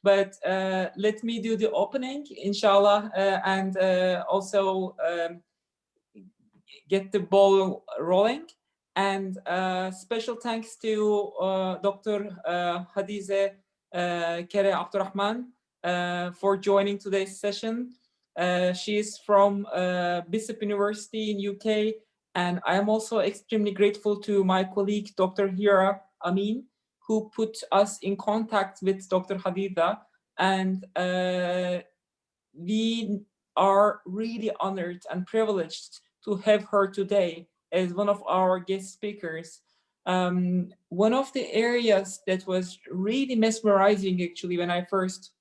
But let me do the opening, inshallah, and also get the ball rolling. And special thanks to Dr. Hadiza Kere Abdulrahman for joining today's session. She is from Bishop University in UK, and I am also extremely grateful to my colleague, Dr. Hira Amin, who put us in contact with Dr. Hadiza. And we are really honored and privileged to have her today as one of our guest speakers. One of the areas that was really mesmerizing, actually, when I first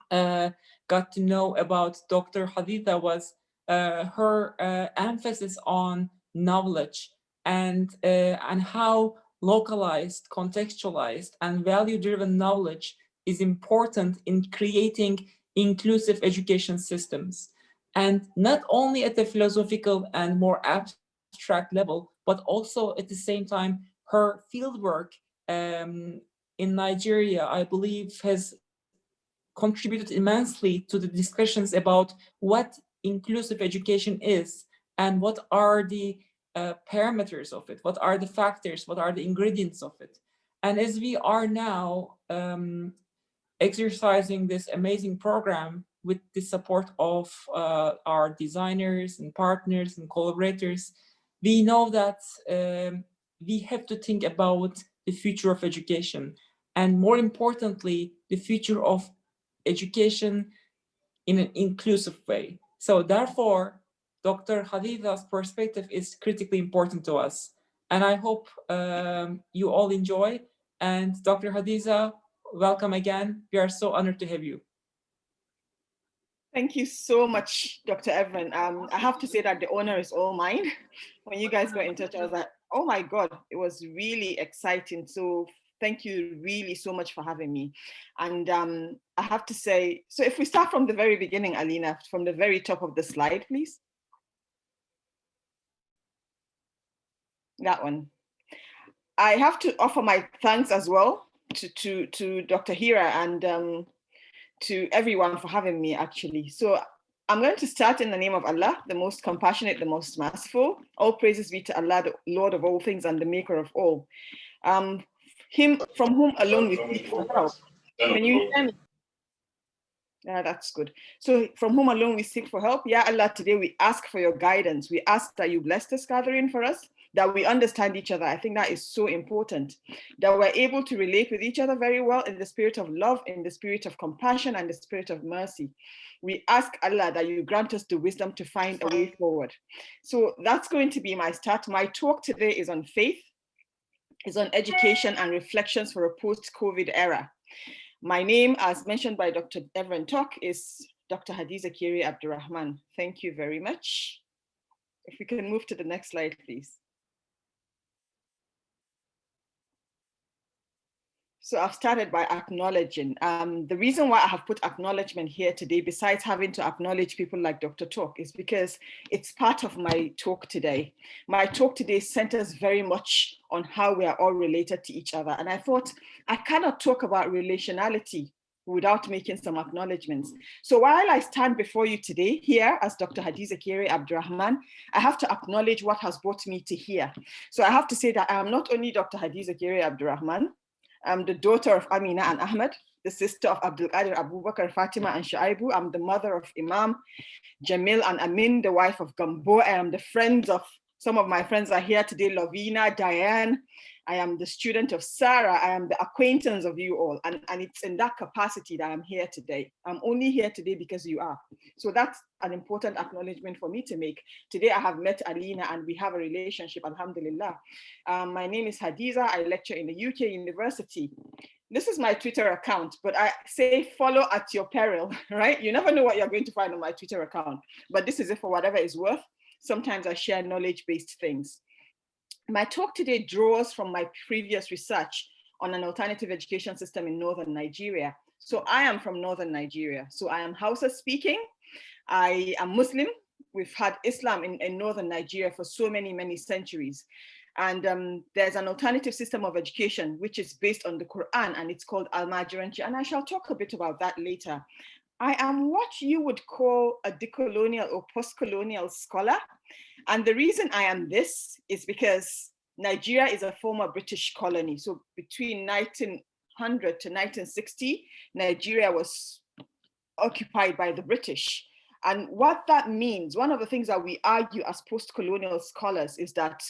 got to know about Dr. Hadiza was her emphasis on knowledge and how localized, contextualized, and value-driven knowledge is important in creating inclusive education systems. And not only at the philosophical and more abstract level, but also at the same time, her fieldwork in Nigeria, I believe, has contributed immensely to the discussions about what inclusive education is and what are the parameters of it, what are the factors, what are the ingredients of it. And as we are now exercising this amazing program with the support of our designers and partners and collaborators, we know that we have to think about the future of education, and more importantly, the future of education in an inclusive way. So therefore, Dr. Hadiza's perspective is critically important to us. And I hope you all enjoy. And Dr. Hadiza, welcome again. We are so honored to have you. Thank you so much, Dr. Evan. I have to say that the honor is all mine. When you guys got in touch, I was like, oh my God, it was really exciting. So thank you really so much for having me. And I have to say, so if we start from the very beginning, Alina, from the very top of the slide, please. That one. I have to offer my thanks as well to Dr. Hira and to everyone for having me, actually. So I'm going to start in the name of Allah, the most compassionate, the most merciful. All praises be to Allah, the Lord of all things and the maker of all. Him from whom alone we seek for help. Can you hear me? Yeah, that's good. So from whom alone we seek for help. Ya Allah, today we ask for your guidance. We ask that you bless this gathering for us, that we understand each other. I think that is so important, that we're able to relate with each other very well in the spirit of love, in the spirit of compassion, and the spirit of mercy. We ask Allah that you grant us the wisdom to find a way forward. So that's going to be my start. My talk today is on faith, is on education and reflections for a post-COVID era. My name, as mentioned by Dr. Evan Talk, is Dr. Hadiza Kere Abdulrahman. Thank you very much. If we can move to the next slide, please. So I've started by acknowledging. The reason why I have put acknowledgement here today, besides having to acknowledge people like Dr. Talk, is because it's part of my talk today. My talk today centers very much on how we are all related to each other. And I thought I cannot talk about relationality without making some acknowledgements. So while I stand before you today here as Dr. Hadiza Kere Abdulrahman, I have to acknowledge what has brought me to here. So I have to say that I am not only Dr. Hadiza Kere Abdulrahman, I'm the daughter of Amina and Ahmed, the sister of Abdul Qadir Abubakar, Fatima and Shaibu. I'm the mother of Imam, Jamil and Amin, the wife of Gambo. I am the friends of, some of my friends are here today, Lovina, Diane. I am the student of Sarah. I am the acquaintance of you all. And it's in that capacity that I'm here today. I'm only here today because you are. So that's an important acknowledgement for me to make. Today I have met Alina and we have a relationship, alhamdulillah. My name is Hadiza. I lecture in the UK University. This is my Twitter account, but I say follow at your peril, right? You never know what you're going to find on my Twitter account, but this is it for whatever it's worth. Sometimes I share knowledge-based things. My talk today draws from my previous research on an alternative education system in northern Nigeria. So I am from northern Nigeria. So I am Hausa speaking. I am Muslim. We've had Islam in northern Nigeria for so many, many centuries. And there's an alternative system of education, which is based on the Quran, and it's called Al-Majoranci. And I shall talk a bit about that later. I am what you would call a decolonial or post-colonial scholar. And the reason I am this is because Nigeria is a former British colony. So between 1900 to 1960, Nigeria was occupied by the British. And what that means, one of the things that we argue as post-colonial scholars is that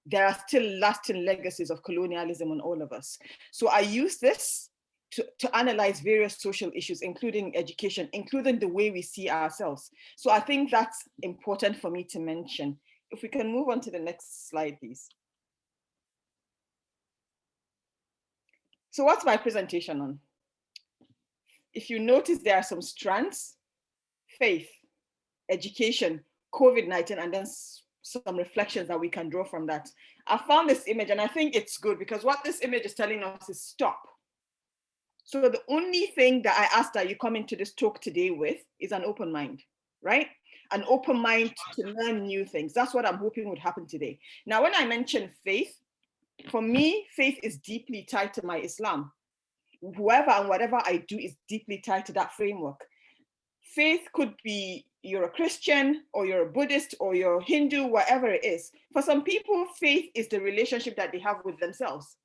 there are still lasting legacies of colonialism on all of us. So I use this to analyze various social issues, including education, including the way we see ourselves. So I think that's important for me to mention. If we can move on to the next slide, please. So what's my presentation on? If you notice, there are some strands: faith, education, COVID-19, and then some reflections that we can draw from that. I found this image and I think it's good because what this image is telling us is stop. So the only thing that I ask that you come into this talk today with is an open mind, right? An open mind to learn new things. That's what I'm hoping would happen today. Now, when I mention faith, for me, faith is deeply tied to my Islam. Whoever and whatever I do is deeply tied to that framework. Faith could be you're a Christian or you're a Buddhist or you're Hindu, whatever it is. For some people, faith is the relationship that they have with themselves.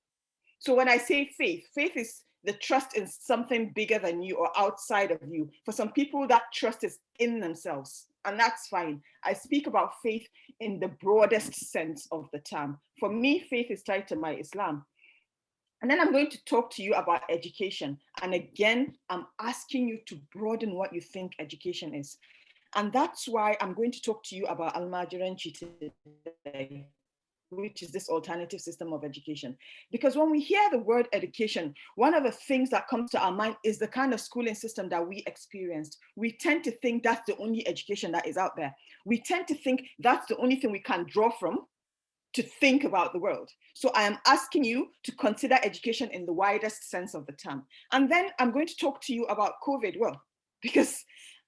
So when I say faith, faith is the trust in something bigger than you or outside of you. For some people, that trust is in themselves, and that's fine. I speak about faith in the broadest sense of the term. For me, faith is tied to my Islam. And then I'm going to talk to you about education. And again, I'm asking you to broaden what you think education is. And that's why I'm going to talk to you about Al-Majoranci today, which is this alternative system of education. Because when we hear the word education, one of the things that comes to our mind is the kind of schooling system that we experienced. We tend to think that's the only education that is out there. We tend to think that's the only thing we can draw from to think about the world. So I am asking you to consider education in the widest sense of the term. And then I'm going to talk to you about COVID, well, because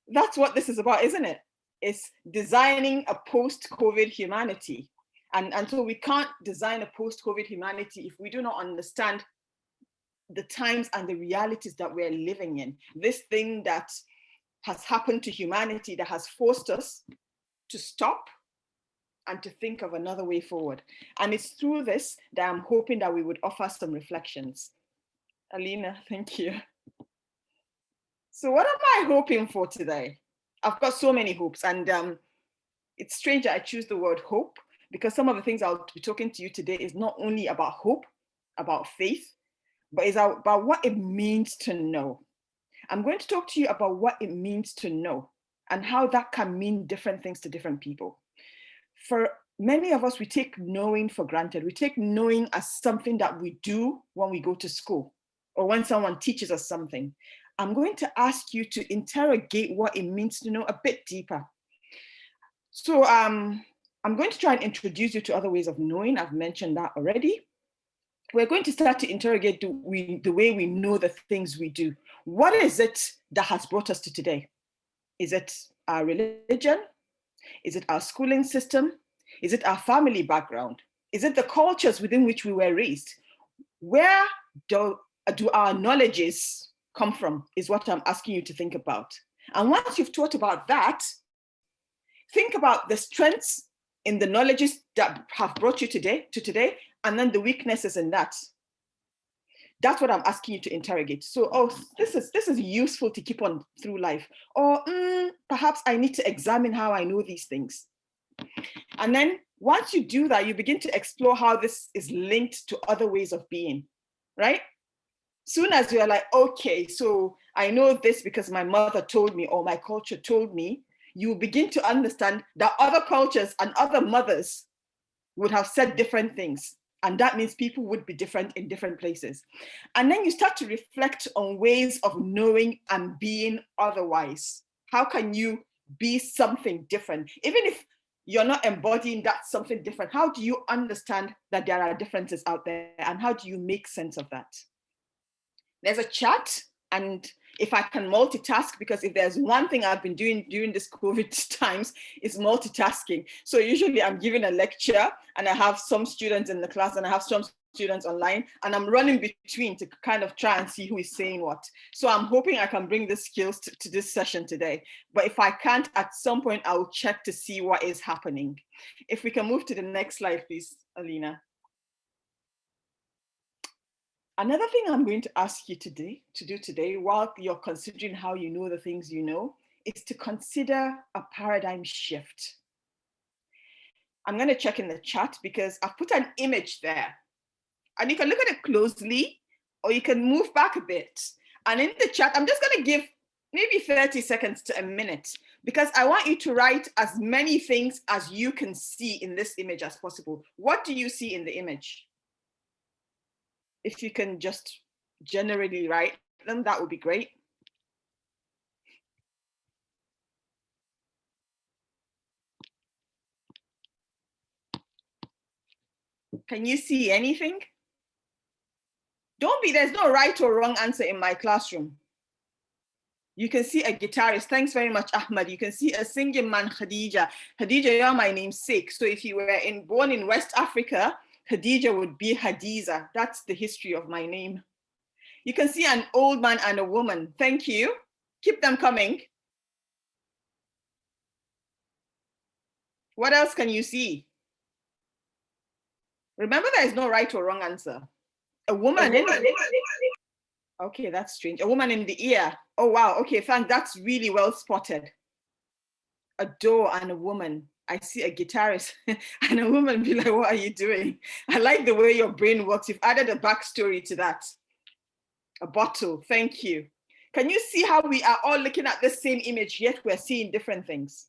that's what this is about, isn't it? It's designing a post-COVID humanity. And so we can't design a post-COVID humanity if we do not understand the times and the realities that we're living in. This thing that has happened to humanity that has forced us to stop and to think of another way forward. And it's through this that I'm hoping that we would offer some reflections. Alina, thank you. So what am I hoping for today? I've got so many hopes, and it's strange that I choose the word hope, because some of the things I'll be talking to you today is not only about hope, about faith, but it's about what it means to know. I'm going to talk to you about what it means to know and how that can mean different things to different people. For many of us, we take knowing for granted. We take knowing as something that we do when we go to school or when someone teaches us something. I'm going to ask you to interrogate what it means to know a bit deeper. So I'm going to try and introduce you to other ways of knowing. I've mentioned that already. We're going to start to interrogate the way we know the things we do. What is it that has brought us to today? Is it our religion? Is it our schooling system? Is it our family background? Is it the cultures within which we were raised? Where do our knowledges come from is what I'm asking you to think about. And once you've thought about that, think about the strengths in the knowledges that have brought you today, and then the weaknesses in that. That's what I'm asking you to interrogate. So, this is useful to keep on through life. Or perhaps I need to examine how I know these things. And then once you do that, you begin to explore how this is linked to other ways of being, right? Soon as you're like, okay, so I know this because my mother told me or my culture told me, you begin to understand that other cultures and other mothers would have said different things. And that means people would be different in different places. And then you start to reflect on ways of knowing and being otherwise. How can you be something different? Even if you're not embodying that something different, how do you understand that there are differences out there? And how do you make sense of that? There's a chart, and if I can multitask, because if there's one thing I've been doing during this COVID times, is multitasking. So usually I'm giving a lecture and I have some students in the class and I have some students online, and I'm running between to kind of try and see who is saying what. So I'm hoping I can bring the skills to this session today. But if I can't, at some point, I'll check to see what is happening. If we can move to the next slide, please, Alina. Another thing I'm going to ask you to do today, while you're considering how you know the things you know, is to consider a paradigm shift. I'm going to check in the chat because I've put an image there. And you can look at it closely, or you can move back a bit. And in the chat, I'm just going to give maybe 30 seconds to a minute, because I want you to write as many things as you can see in this image as possible. What do you see in the image? If you can just generally write them, that would be great. Can you see anything? There's no right or wrong answer in my classroom. You can see a guitarist. Thanks very much, Ahmad. You can see a singing man, Hadiza. Hadiza, you're my namesake. So if you were born in West Africa, Hadiza would be Hadiza. That's the history of my name. You can see an old man and a woman. Thank you. Keep them coming. What else can you see? Remember, there is no right or wrong answer. A woman. Okay, that's strange. A woman in the ear. Oh, wow. Okay, thanks. That's really well spotted. A door and a woman. I see a guitarist and a woman be like, what are you doing? I like the way your brain works. You've added a backstory to that. A bottle. Thank you. Can you see how we are all looking at the same image, yet we're seeing different things?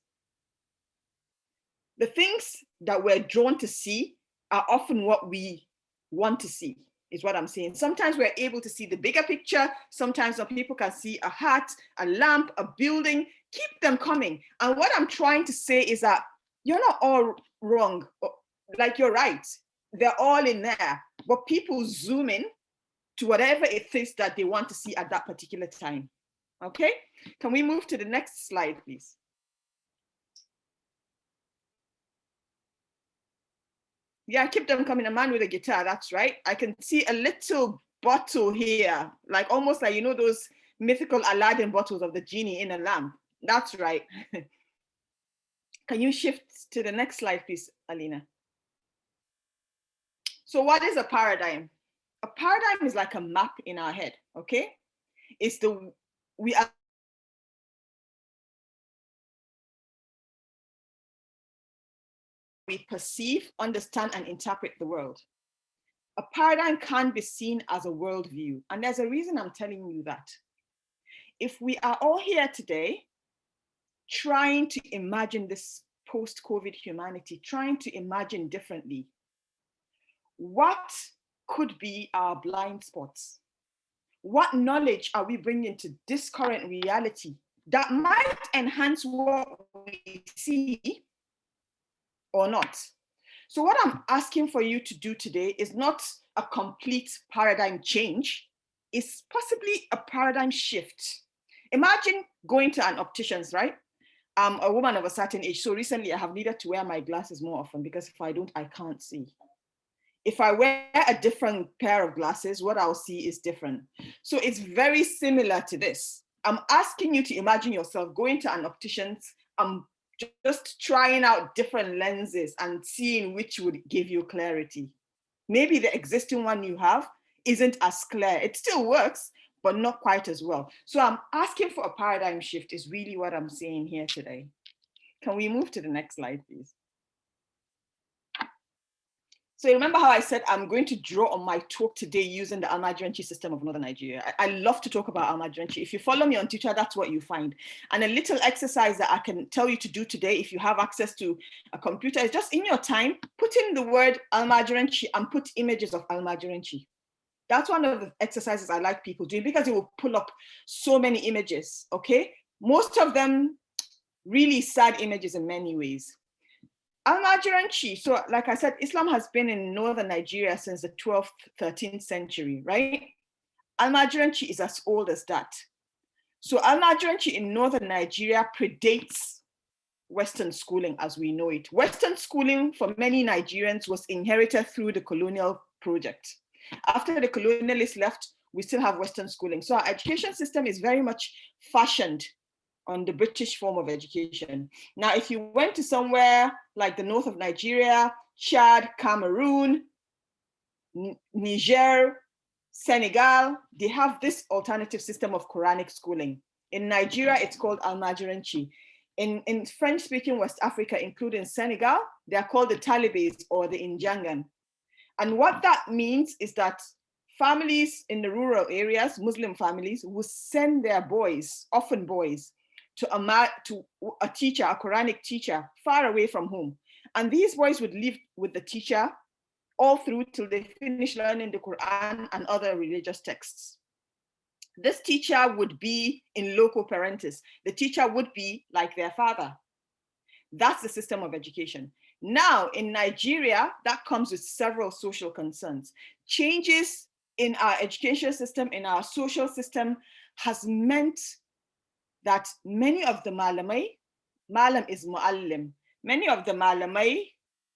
The things that we're drawn to see are often what we want to see, is what I'm saying. Sometimes we're able to see the bigger picture. Sometimes some people can see a hat, a lamp, a building. Keep them coming. And what I'm trying to say is that you're not all wrong. Like, you're right. They're all in there. But people zoom in to whatever it is that they want to see at that particular time. Okay? Can we move to the next slide, please? Yeah, keep them coming. A man with a guitar, that's right. I can see a little bottle here, like almost like, you know, those mythical Aladdin bottles of the genie in a lamp. That's right. Can you shift to the next slide, please, Alina? So what is a paradigm? A paradigm is like a map in our head, okay? It's we perceive, understand, and interpret the world. A paradigm can be seen as a worldview. And there's a reason I'm telling you that. If we are all here today trying to imagine this post-COVID humanity, trying to imagine differently, what could be our blind spots? What knowledge are we bringing to this current reality that might enhance what we see or not? So what I'm asking for you to do today is not a complete paradigm change, it's possibly a paradigm shift. Imagine going to an optician's, right? I'm a woman of a certain age. So recently I have needed to wear my glasses more often because if I don't, I can't see. If I wear a different pair of glasses, what I'll see is different. So it's very similar to this. I'm asking you to imagine yourself going to an optician's, just trying out different lenses and seeing which would give you clarity. Maybe the existing one you have isn't as clear. It still works, but not quite as well. So I'm asking for a paradigm shift is really what I'm saying here today. Can we move to the next slide, please? So remember how I said I'm going to draw on my talk today using the Almajiranchi system of Northern Nigeria. I love to talk about Almajiranchi. If you follow me on Twitter, that's what you find. And a little exercise that I can tell you to do today, if you have access to a computer, is just in your time, put in the word Almajiranchi and put images of Almajiranchi. That's one of the exercises I like people doing because it will pull up so many images, okay? Most of them really sad images in many ways. Almajiranchi, so like I said, Islam has been in northern Nigeria since the 12th, 13th century, right? Almajiranchi is as old as that. So Almajiranci in northern Nigeria predates Western schooling as we know it. Western schooling for many Nigerians was inherited through the colonial project. After the colonialists left, we still have Western schooling. So our education system is very much fashioned on the British form of education. Now, if you went to somewhere like the north of Nigeria, Chad, Cameroon, Niger, Senegal, they have this alternative system of Quranic schooling. In Nigeria, it's called Almajiranci. In French-speaking West Africa, including Senegal, they are called the Talibés or the Injangan. And what that means is that families in the rural areas, Muslim families, will send their boys, often boys, to a teacher, a Quranic teacher, far away from home. And these boys would live with the teacher all through till they finish learning the Quran and other religious texts. This teacher would be in loco parentis. The teacher would be like their father. That's the system of education. Now, in Nigeria, that comes with several social concerns. Changes in our education system, in our social system, has meant that many of the malamai, malam is muallim, many of the malamai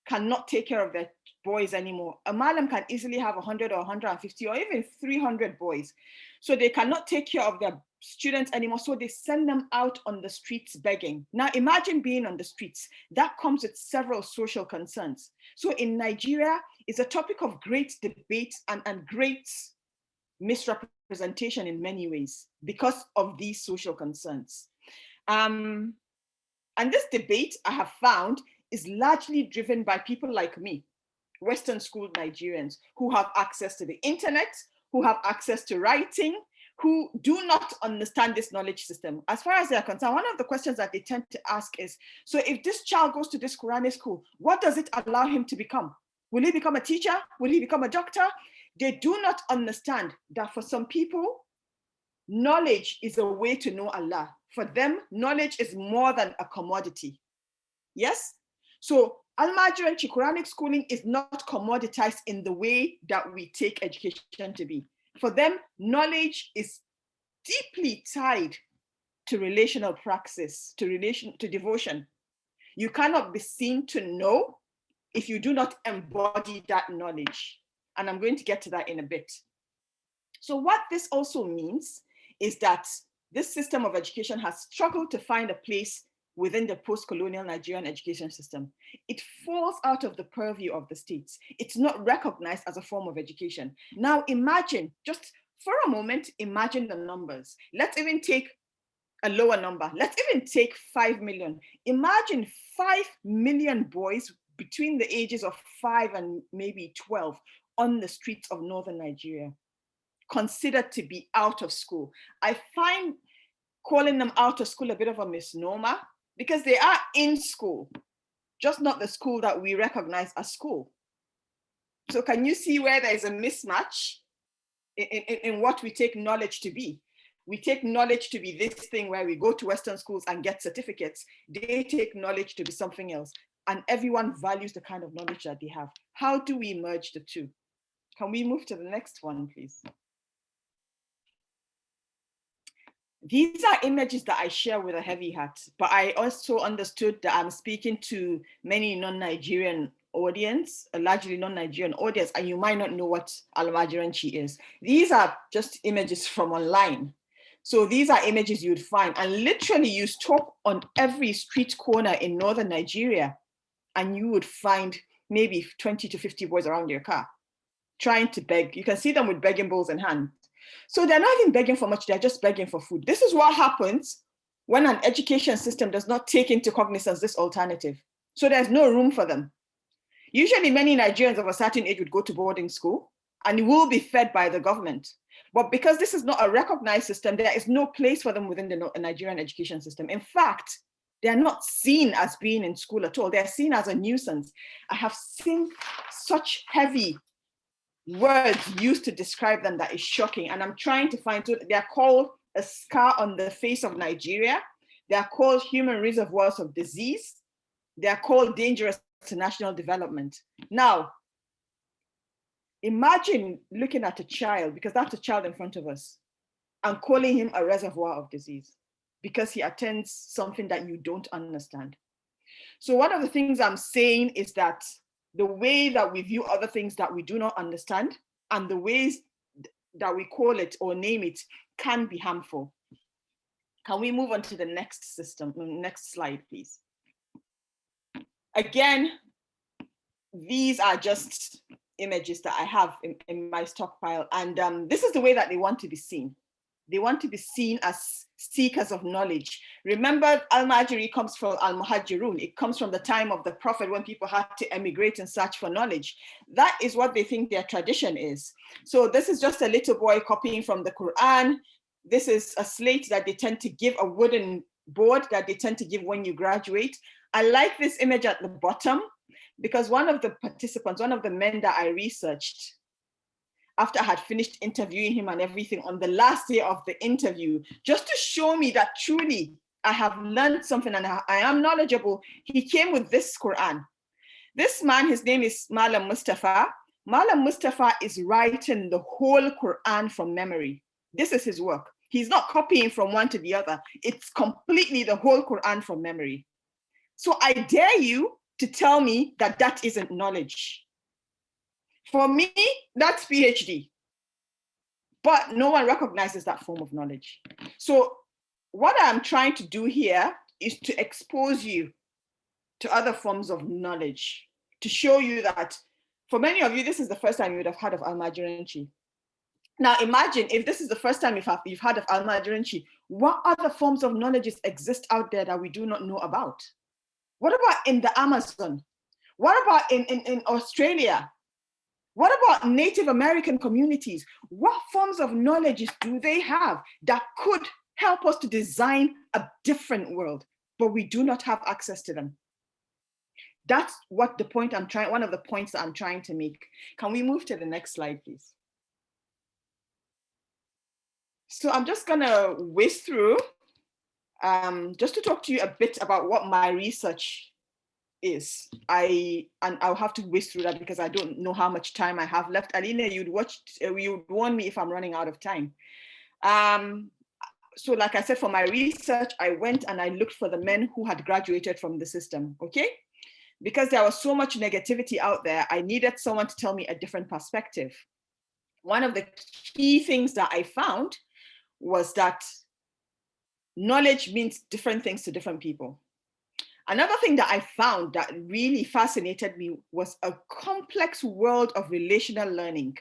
cannot take care of their boys anymore. A malam can easily have 100 or 150 or even 300 boys. So they cannot take care of their students anymore. So they send them out on the streets begging. Now imagine being on the streets. That comes with several social concerns. So in Nigeria, it's a topic of great debate and great misrepresentation in many ways because of these social concerns. And this debate, I have found, is largely driven by people like me, Western school Nigerians, who have access to the internet, who have access to writing, who do not understand this knowledge system. As far as they are concerned, one of the questions that they tend to ask is, so if this child goes to this Quranic school, what does it allow him to become? Will he become a teacher? Will he become a doctor? They do not understand that for some people, knowledge is a way to know Allah. For them, knowledge is more than a commodity. Yes? So Almajiranci Quranic schooling is not commoditized in the way that we take education to be. For them, knowledge is deeply tied to relational praxis, to devotion. You cannot be seen to know if you do not embody that knowledge. And I'm going to get to that in a bit. So what this also means is that this system of education has struggled to find a place within the post-colonial Nigerian education system. It falls out of the purview of the states. It's not recognized as a form of education. Now imagine, just for a moment, imagine the numbers. Let's even take a lower number. Let's even take 5 million. Imagine 5 million boys between the ages of 5 and maybe 12 on the streets of northern Nigeria, considered to be out of school. I find calling them out of school a bit of a misnomer, because they are in school, just not the school that we recognize as school. So can you see where there is a mismatch in what we take knowledge to be? We take knowledge to be this thing where we go to Western schools and get certificates. They take knowledge to be something else. And everyone values the kind of knowledge that they have. How do we merge the two? Can we move to the next one, please? These are images that I share with a heavy heart, but I also understood that I'm speaking to many non-Nigerian audience, a largely non-Nigerian audience, and you might not know what Almajiranci is. These are just images from online. So these are images you'd find, and literally you stop on every street corner in northern Nigeria, and you would find maybe 20 to 50 boys around your car trying to beg. You can see them with begging bowls in hand. So they're not even begging for much, they're just begging for food. This is what happens when an education system does not take into cognizance this alternative. So there's no room for them. Usually many Nigerians of a certain age would go to boarding school and will be fed by the government. But because this is not a recognized system, there is no place for them within the Nigerian education system. In fact, they're not seen as being in school at all. They're seen as a nuisance. I have seen such heavy words used to describe them that is shocking. And I'm trying to find, they're called a scar on the face of Nigeria. They're called human reservoirs of disease. They're called dangerous to national development. Now, imagine looking at a child, because that's a child in front of us. and calling him a reservoir of disease because he attends something that you don't understand. So one of the things I'm saying is that the way that we view other things that we do not understand and the ways that we call it or name it can be harmful. Can we move on to the next slide, please? Again, these are just images that I have in my stockpile. And this is the way that they want to be seen. They want to be seen as seekers of knowledge. Remember, Al-Majiri comes from Al-Muhajirun. It comes from the time of the Prophet when people had to emigrate and search for knowledge. That is what they think their tradition is. So this is just a little boy copying from the Quran. This is a slate that they tend to give, a wooden board that they tend to give when you graduate. I like this image at the bottom because one of the participants, one of the men that I researched, after I had finished interviewing him and everything, on the last day of the interview, just to show me that truly I have learned something and I am knowledgeable, he came with this Quran. This man, his name is Malam Mustafa. Malam Mustafa is writing the whole Quran from memory. This is his work. He's not copying from one to the other. It's completely the whole Quran from memory. So I dare you to tell me that that isn't knowledge. For me, that's PhD, but no one recognizes that form of knowledge. So what I'm trying to do here is to expose you to other forms of knowledge, to show you that for many of you, this is the first time you would have heard of Al-Majiranchi. Now imagine if this is the first time you've heard of Al-Majiranchi, what other forms of knowledge exist out there that we do not know about? What about in the Amazon? What about in Australia? What about Native American communities? What forms of knowledge do they have that could help us to design a different world, but we do not have access to them? That's what one of the points that I'm trying to make. Can we move to the next slide, please? So I'm just gonna whiz through just to talk to you a bit about what my research is. I'll have to whiz through that because I don't know how much time I have left. Alina, you'd warn me if I'm running out of time. So like I said, for my research, I went and I looked for the men who had graduated from the system, okay? Because there was so much negativity out there, I needed someone to tell me a different perspective. One of the key things that I found was that knowledge means different things to different people. Another thing that I found that really fascinated me was a complex world of relational learning.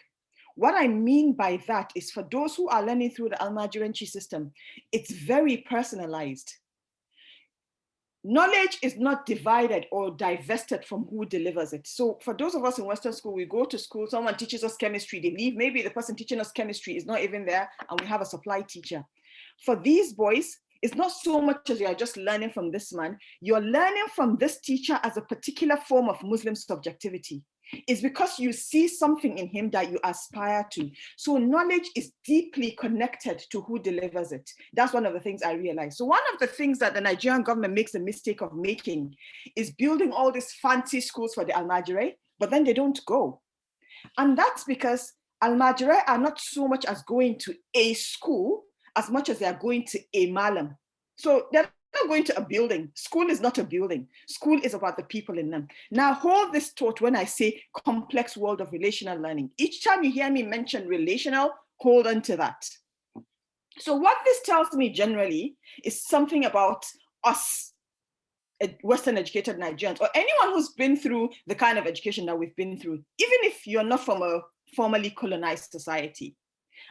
What I mean by that is for those who are learning through the Al-Majiranchi system, it's very personalized. Knowledge is not divided or divested from who delivers it. So for those of us in Western school, we go to school, someone teaches us chemistry, they leave, maybe the person teaching us chemistry is not even there and we have a supply teacher. For these boys, it's not so much as you're just learning from this man, you're learning from this teacher as a particular form of Muslim subjectivity. It's because you see something in him that you aspire to. So knowledge is deeply connected to who delivers it. That's one of the things I realized. So one of the things that the Nigerian government makes the mistake of making is building all these fancy schools for the Almajiri, but then they don't go. And that's because Almajiri are not so much as going to a school as much as they are going to a malam. So they're not going to a building. School is not a building. School is about the people in them. Now hold this thought when I say complex world of relational learning. Each time you hear me mention relational, hold on to that. So what this tells me generally is something about us, Western educated Nigerians, or anyone who's been through the kind of education that we've been through, even if you're not from a formerly colonized society.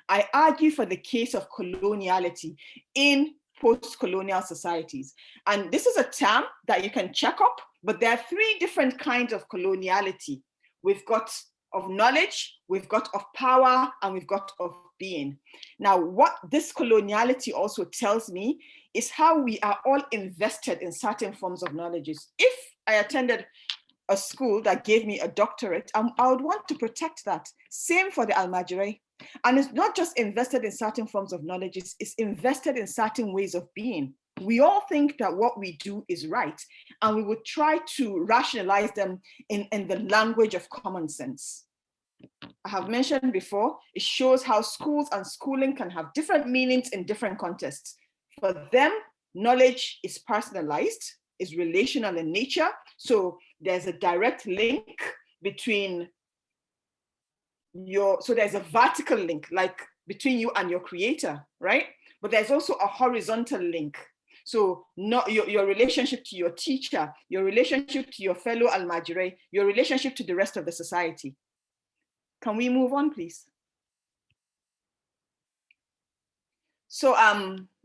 I argue for the case of coloniality in post-colonial societies. And this is a term that you can check up, but there are three different kinds of coloniality. We've got of knowledge, we've got of power, and we've got of being. Now, what this coloniality also tells me is how we are all invested in certain forms of knowledges. If I attended a school that gave me a doctorate, I would want to protect that. Same for the Almajiri. And it's not just invested in certain forms of knowledge, it's invested in certain ways of being. We all think that what we do is right, and we would try to rationalize them in the language of common sense. I have mentioned before, it shows how schools and schooling can have different meanings in different contexts. For them, knowledge is personalized, is relational in nature. So there's a direct link between so there's a vertical link, like between you and your creator, right? But there's also a horizontal link. So not your relationship to your teacher, your relationship to your fellow almajire, your relationship to the rest of the society. Can we move on, please? So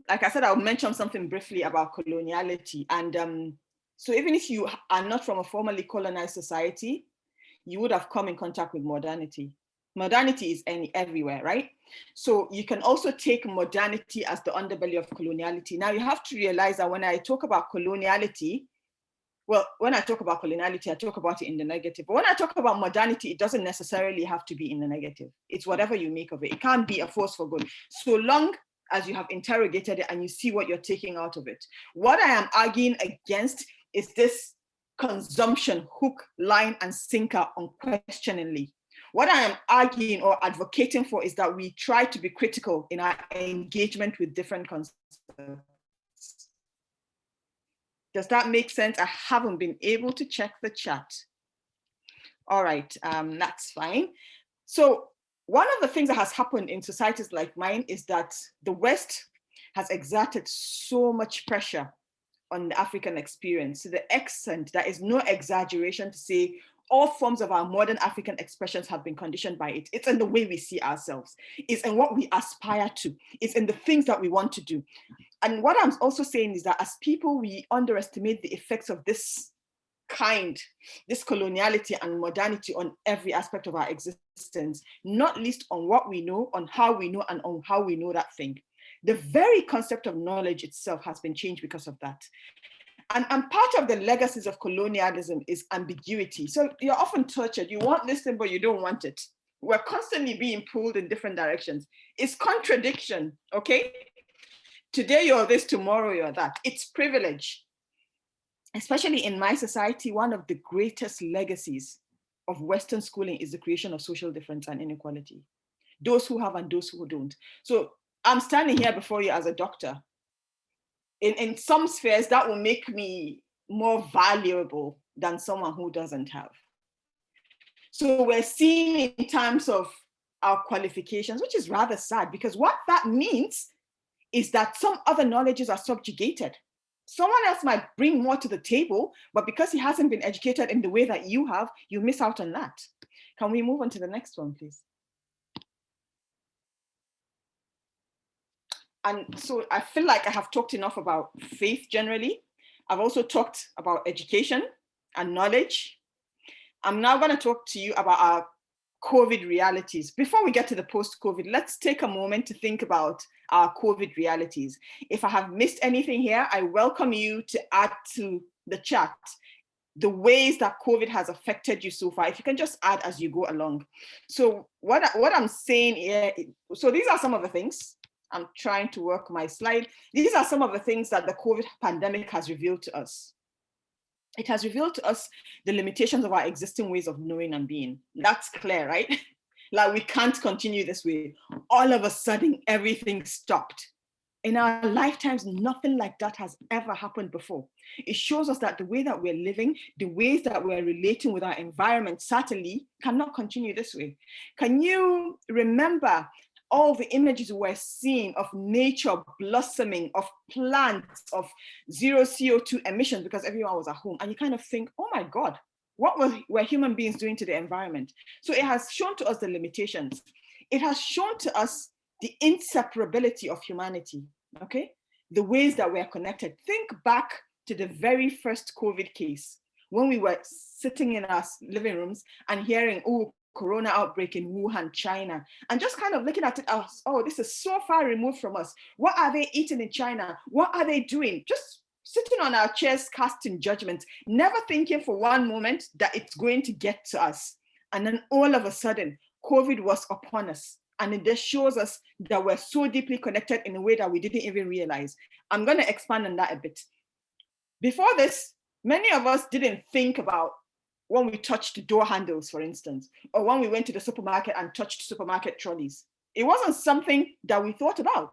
like I said, I'll mention something briefly about coloniality. And so even if you are not from a formerly colonized society, you would have come in contact with modernity. Modernity is everywhere, right? So you can also take modernity as the underbelly of coloniality. Now you have to realize that when I talk about coloniality, well, when I talk about coloniality, I talk about it in the negative. But when I talk about modernity, it doesn't necessarily have to be in the negative. It's whatever you make of it. It can't be a force for good. So long as you have interrogated it and you see what you're taking out of it. What I am arguing against is this consumption, hook, line, and sinker unquestioningly. What I am arguing or advocating for is that we try to be critical in our engagement with different concepts. Does that make sense? I haven't been able to check the chat. All right, that's fine. So one of the things that has happened in societies like mine is that the West has exerted so much pressure on the African experience to the extent that is no exaggeration to say all forms of our modern African expressions have been conditioned by it. It's in the way we see ourselves. It's in what we aspire to. It's in the things that we want to do. And what I'm also saying is that as people, we underestimate the effects of this this coloniality and modernity on every aspect of our existence, not least on what we know, on how we know, and on how we know that thing. The very concept of knowledge itself has been changed because of that. And part of the legacies of colonialism is ambiguity. So you're often tortured. You want this thing, but you don't want it. We're constantly being pulled in different directions. It's contradiction, okay? Today you're this, tomorrow you're that. It's privilege. Especially in my society, one of the greatest legacies of Western schooling is the creation of social difference and inequality. Those who have and those who don't. So I'm standing here before you as a doctor. In some spheres, that will make me more valuable than someone who doesn't have. So we're seeing in terms of our qualifications, which is rather sad, because what that means is that some other knowledges are subjugated. Someone else might bring more to the table, but because he hasn't been educated in the way that you have, you miss out on that. Can we move on to the next one, please? And so I feel like I have talked enough about faith generally. I've also talked about education and knowledge. I'm now going to talk to you about our COVID realities. Before we get to the post-COVID, let's take a moment to think about our COVID realities. If I have missed anything here, I welcome you to add to the chat the ways that COVID has affected you so far. If you can just add as you go along. So what I'm saying here, so these are some of the things. I'm trying to work my slide. These are some of the things that the COVID pandemic has revealed to us. It has revealed to us the limitations of our existing ways of knowing and being. That's clear, right? Like we can't continue this way. All of a sudden, everything stopped. In our lifetimes, nothing like that has ever happened before. It shows us that the way that we're living, the ways that we're relating with our environment certainly cannot continue this way. Can you remember all the images we're seeing of nature blossoming, of plants, of zero CO2 emissions because everyone was at home? And you kind of think, oh my God, what were human beings doing to the environment? So it has shown to us the limitations. It has shown to us the inseparability of humanity, okay? The ways that we're connected. Think back to the very first COVID case when we were sitting in our living rooms and hearing, oh, Corona outbreak in Wuhan, China, and just kind of looking at it as, oh, this is so far removed from us. What are they eating in China? What are they doing? Just sitting on our chairs, casting judgment, never thinking for one moment that it's going to get to us. And then all of a sudden, COVID was upon us. And it just shows us that we're so deeply connected in a way that we didn't even realize. I'm going to expand on that a bit. Before this, many of us didn't think about when we touched the door handles, for instance, or when we went to the supermarket and touched supermarket trolleys. It wasn't something that we thought about.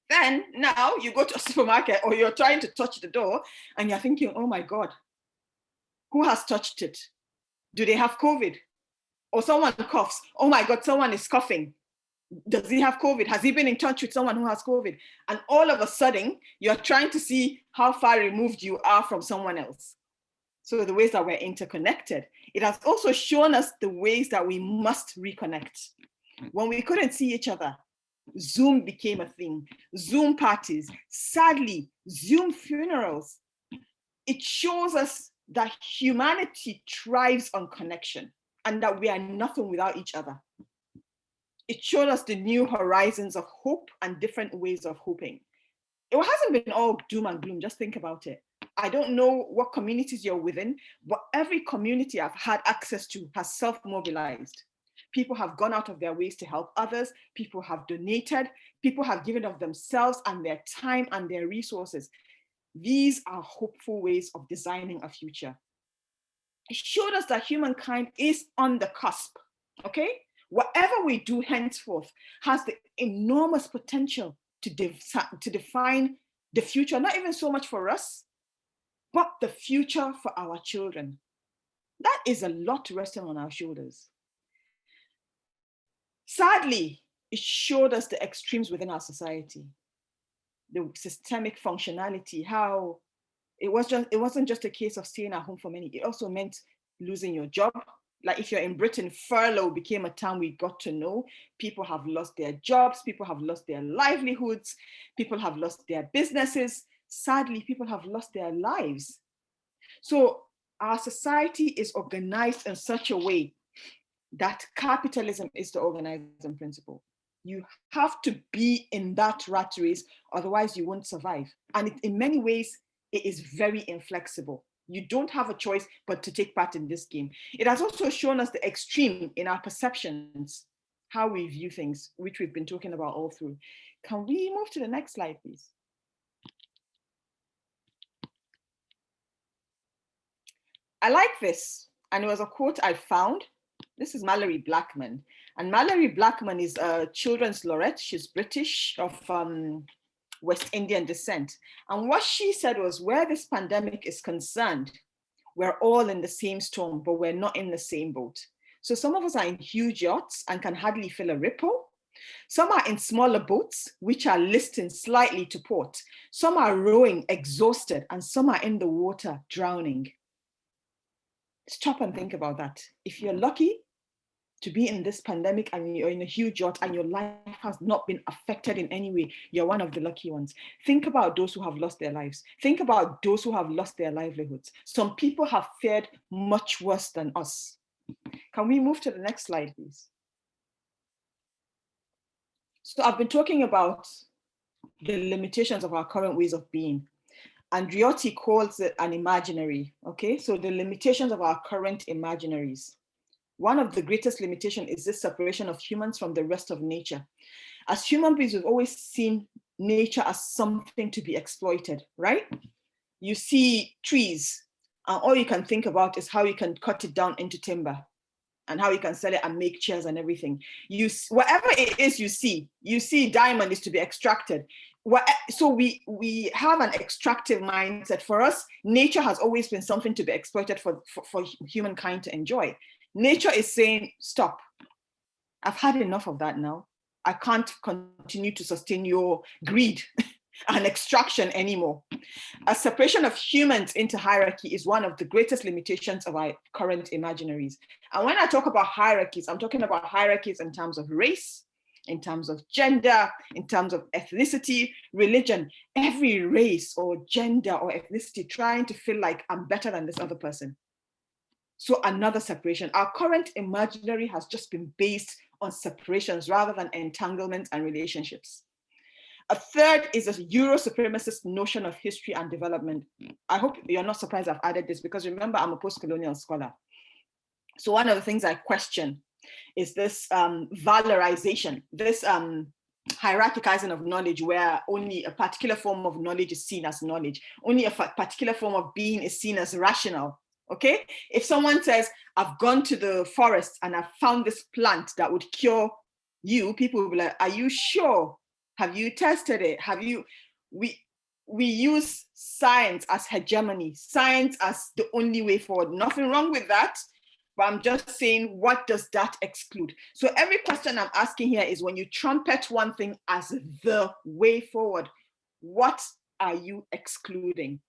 Then now you go to a supermarket or you're trying to touch the door and you're thinking, oh my God, who has touched it? Do they have COVID? Or someone coughs, oh my God, someone is coughing. Does he have COVID? Has he been in touch with someone who has COVID? And all of a sudden, you're trying to see how far removed you are from someone else. So the ways that we're interconnected. It has also shown us the ways that we must reconnect. When we couldn't see each other, Zoom became a thing. Zoom parties, sadly, Zoom funerals. It shows us that humanity thrives on connection and that we are nothing without each other. It showed us the new horizons of hope and different ways of hoping. It hasn't been all doom and gloom, just think about it. I don't know what communities you're within, but every community I've had access to has self-mobilized. People have gone out of their ways to help others. People have donated. People have given of themselves and their time and their resources. These are hopeful ways of designing a future. It showed us that humankind is on the cusp, okay? Whatever we do henceforth has the enormous potential to define the future, not even so much for us, but the future for our children. That is a lot resting on our shoulders. Sadly, it showed us the extremes within our society, the systemic functionality, how it wasn't just a case of staying at home for many. It also meant losing your job. Like if you're in Britain, furlough became a term we got to know. People have lost their jobs, people have lost their livelihoods, people have lost their businesses. Sadly, people have lost their lives. So our society is organized in such a way that capitalism is the organizing principle. You have to be in that rat race, otherwise you won't survive. And in many ways, it is very inflexible. You don't have a choice but to take part in this game. It has also shown us the extreme in our perceptions, how we view things, which we've been talking about all through. Can we move to the next slide, please? I like this, and it was a quote I found. This is Mallory Blackman, and Mallory Blackman is a children's laureate. She's British of West Indian descent. And what she said was, where this pandemic is concerned, we're all in the same storm, but we're not in the same boat. So some of us are in huge yachts and can hardly fill a ripple. Some are in smaller boats, which are listing slightly to port. Some are rowing exhausted, and some are in the water drowning. Stop and think about that. If you're lucky to be in this pandemic and you're in a huge yacht and your life has not been affected in any way, you're one of the lucky ones. Think about those who have lost their lives. Think about those who have lost their livelihoods. Some people have fared much worse than us. Can we move to the next slide, please? So I've been talking about the limitations of our current ways of being. Andriotti calls it an imaginary, okay? So the limitations of our current imaginaries. One of the greatest limitations is this separation of humans from the rest of nature. As human beings, we've always seen nature as something to be exploited, right? You see trees, and all you can think about is how you can cut it down into timber and how you can sell it and make chairs and everything. Whatever it is you see diamond is to be extracted. So we have an extractive mindset. For us, nature has always been something to be exploited for humankind to enjoy. Nature is saying, stop. I've had enough of that now. I can't continue to sustain your greed and extraction anymore. A separation of humans into hierarchy is one of the greatest limitations of our current imaginaries. And when I talk about hierarchies, I'm talking about hierarchies in terms of race, in terms of gender, in terms of ethnicity, religion. Every race or gender or ethnicity trying to feel like I'm better than this other person. So another separation. Our current imaginary has just been based on separations rather than entanglements and relationships. A third is a Euro supremacist notion of history and development. I hope you're not surprised I've added this, because remember, I'm a post-colonial scholar. So one of the things I question is this valorization, this hierarchizing of knowledge, where only a particular form of knowledge is seen as knowledge, only a particular form of being is seen as rational. Okay, if someone says, I've gone to the forest and I've found this plant that would cure you, people will be like, are you sure? Have you tested it? We use science as hegemony, science as the only way forward. Nothing wrong with that, but I'm just saying, what does that exclude? So every question I'm asking here is, when you trumpet one thing as the way forward, what are you excluding?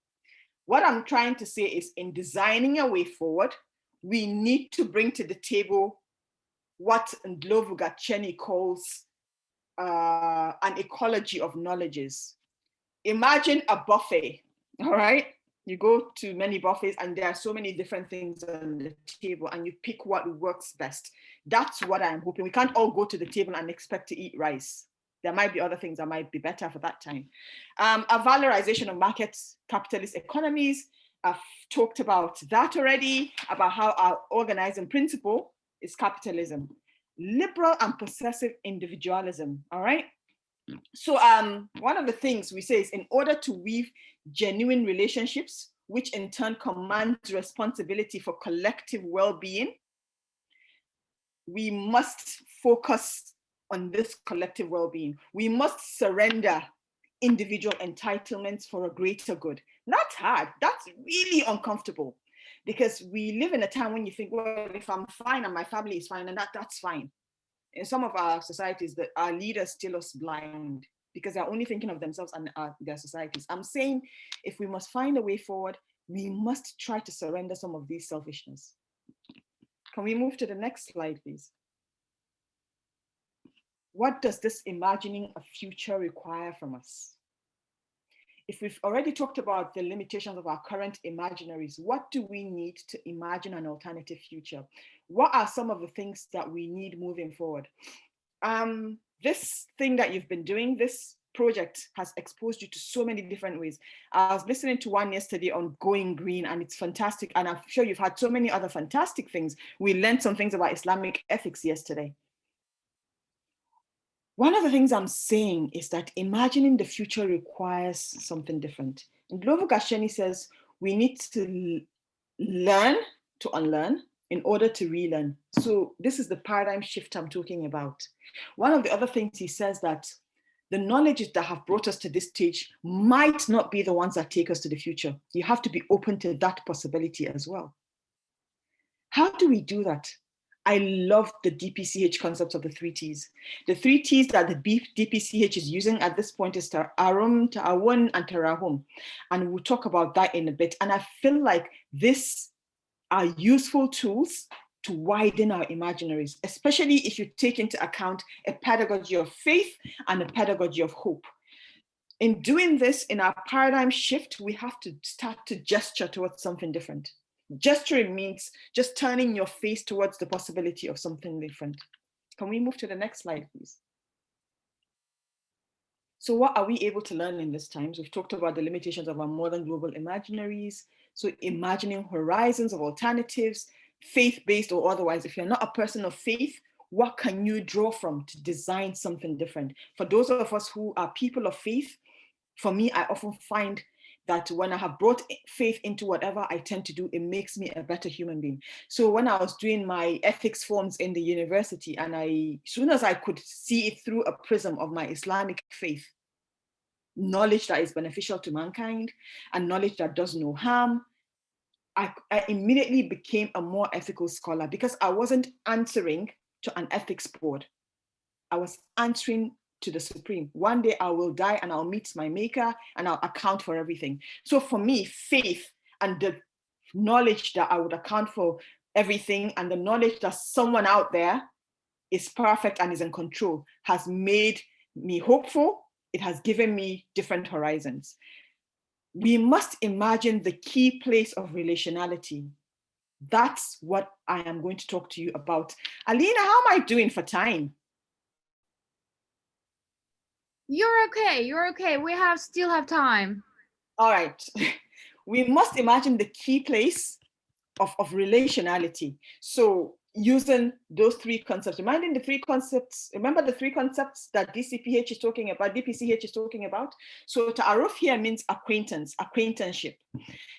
What I'm trying to say is, in designing a way forward, we need to bring to the table what Ndlovu Gacheni calls an ecology of knowledges. Imagine a buffet, all right? You go to many buffets and there are so many different things on the table and you pick what works best. That's what I'm hoping. We can't all go to the table and expect to eat rice. There might be other things that might be better for that time. A valorization of market capitalist economies. I've talked about that already, about how our organizing principle is capitalism. Liberal and possessive individualism, all right? So one of the things we say is, in order to weave genuine relationships, which in turn commands responsibility for collective well-being, we must focus on this collective well-being. We must surrender individual entitlements for a greater good. That's hard. That's really uncomfortable, because we live in a time when you think, well, if I'm fine and my family is fine, and that's fine. In some of our societies, our leaders steal us blind because they're only thinking of themselves and their societies. I'm saying, if we must find a way forward, we must try to surrender some of these selfishness. Can we move to the next slide, please? What does this imagining a future require from us? If we've already talked about the limitations of our current imaginaries, what do we need to imagine an alternative future? What are some of the things that we need moving forward? This thing that you've been doing, this project has exposed you to so many different ways. I was listening to one yesterday on going green, and it's fantastic. And I'm sure you've had so many other fantastic things. We learned some things about Islamic ethics yesterday. One of the things I'm saying is that imagining the future requires something different. Ndlovu Gacheni says we need to learn to unlearn in order to relearn. So this is the paradigm shift I'm talking about. One of the other things he says, that the knowledges that have brought us to this stage might not be the ones that take us to the future. You have to be open to that possibility as well. How do we do that? I love the DPCH concept of the 3 T's. The 3 T's that the DPCH is using at this point is Ta'arum, Ta'awun, and Tarahum. And we'll talk about that in a bit. And I feel like these are useful tools to widen our imaginaries, especially if you take into account a pedagogy of faith and a pedagogy of hope. In doing this, in our paradigm shift, we have to start to gesture towards something different. Gesturing means just turning your face towards the possibility of something different. Can we move to the next slide, please? So what are we able to learn in these times? We've talked about the limitations of our modern global imaginaries. So imagining horizons of alternatives, faith-based or otherwise. If you're not a person of faith, what can you draw from to design something different? For those of us who are people of faith, for me, I often find that when I have brought faith into whatever I tend to do, it makes me a better human being. So when I was doing my ethics forms in the university, and as soon as I could see it through a prism of my Islamic faith, knowledge that is beneficial to mankind and knowledge that does no harm, I immediately became a more ethical scholar, because I wasn't answering to an ethics board. I was answering to the Supreme. One day I will die and I'll meet my maker and I'll account for everything. So for me, faith and the knowledge that I would account for everything, and the knowledge that someone out there is perfect and is in control, has made me hopeful. It has given me different horizons. We must imagine the key place of relationality. That's what I am going to talk to you about. Alina, how am I doing for time? You're okay. We still have time. All right. We must imagine the key place of relationality. So using those 3 concepts, remember the 3 concepts that DCPH is talking about, DPCH is talking about? So ta'aruf here means acquaintance, acquaintanceship.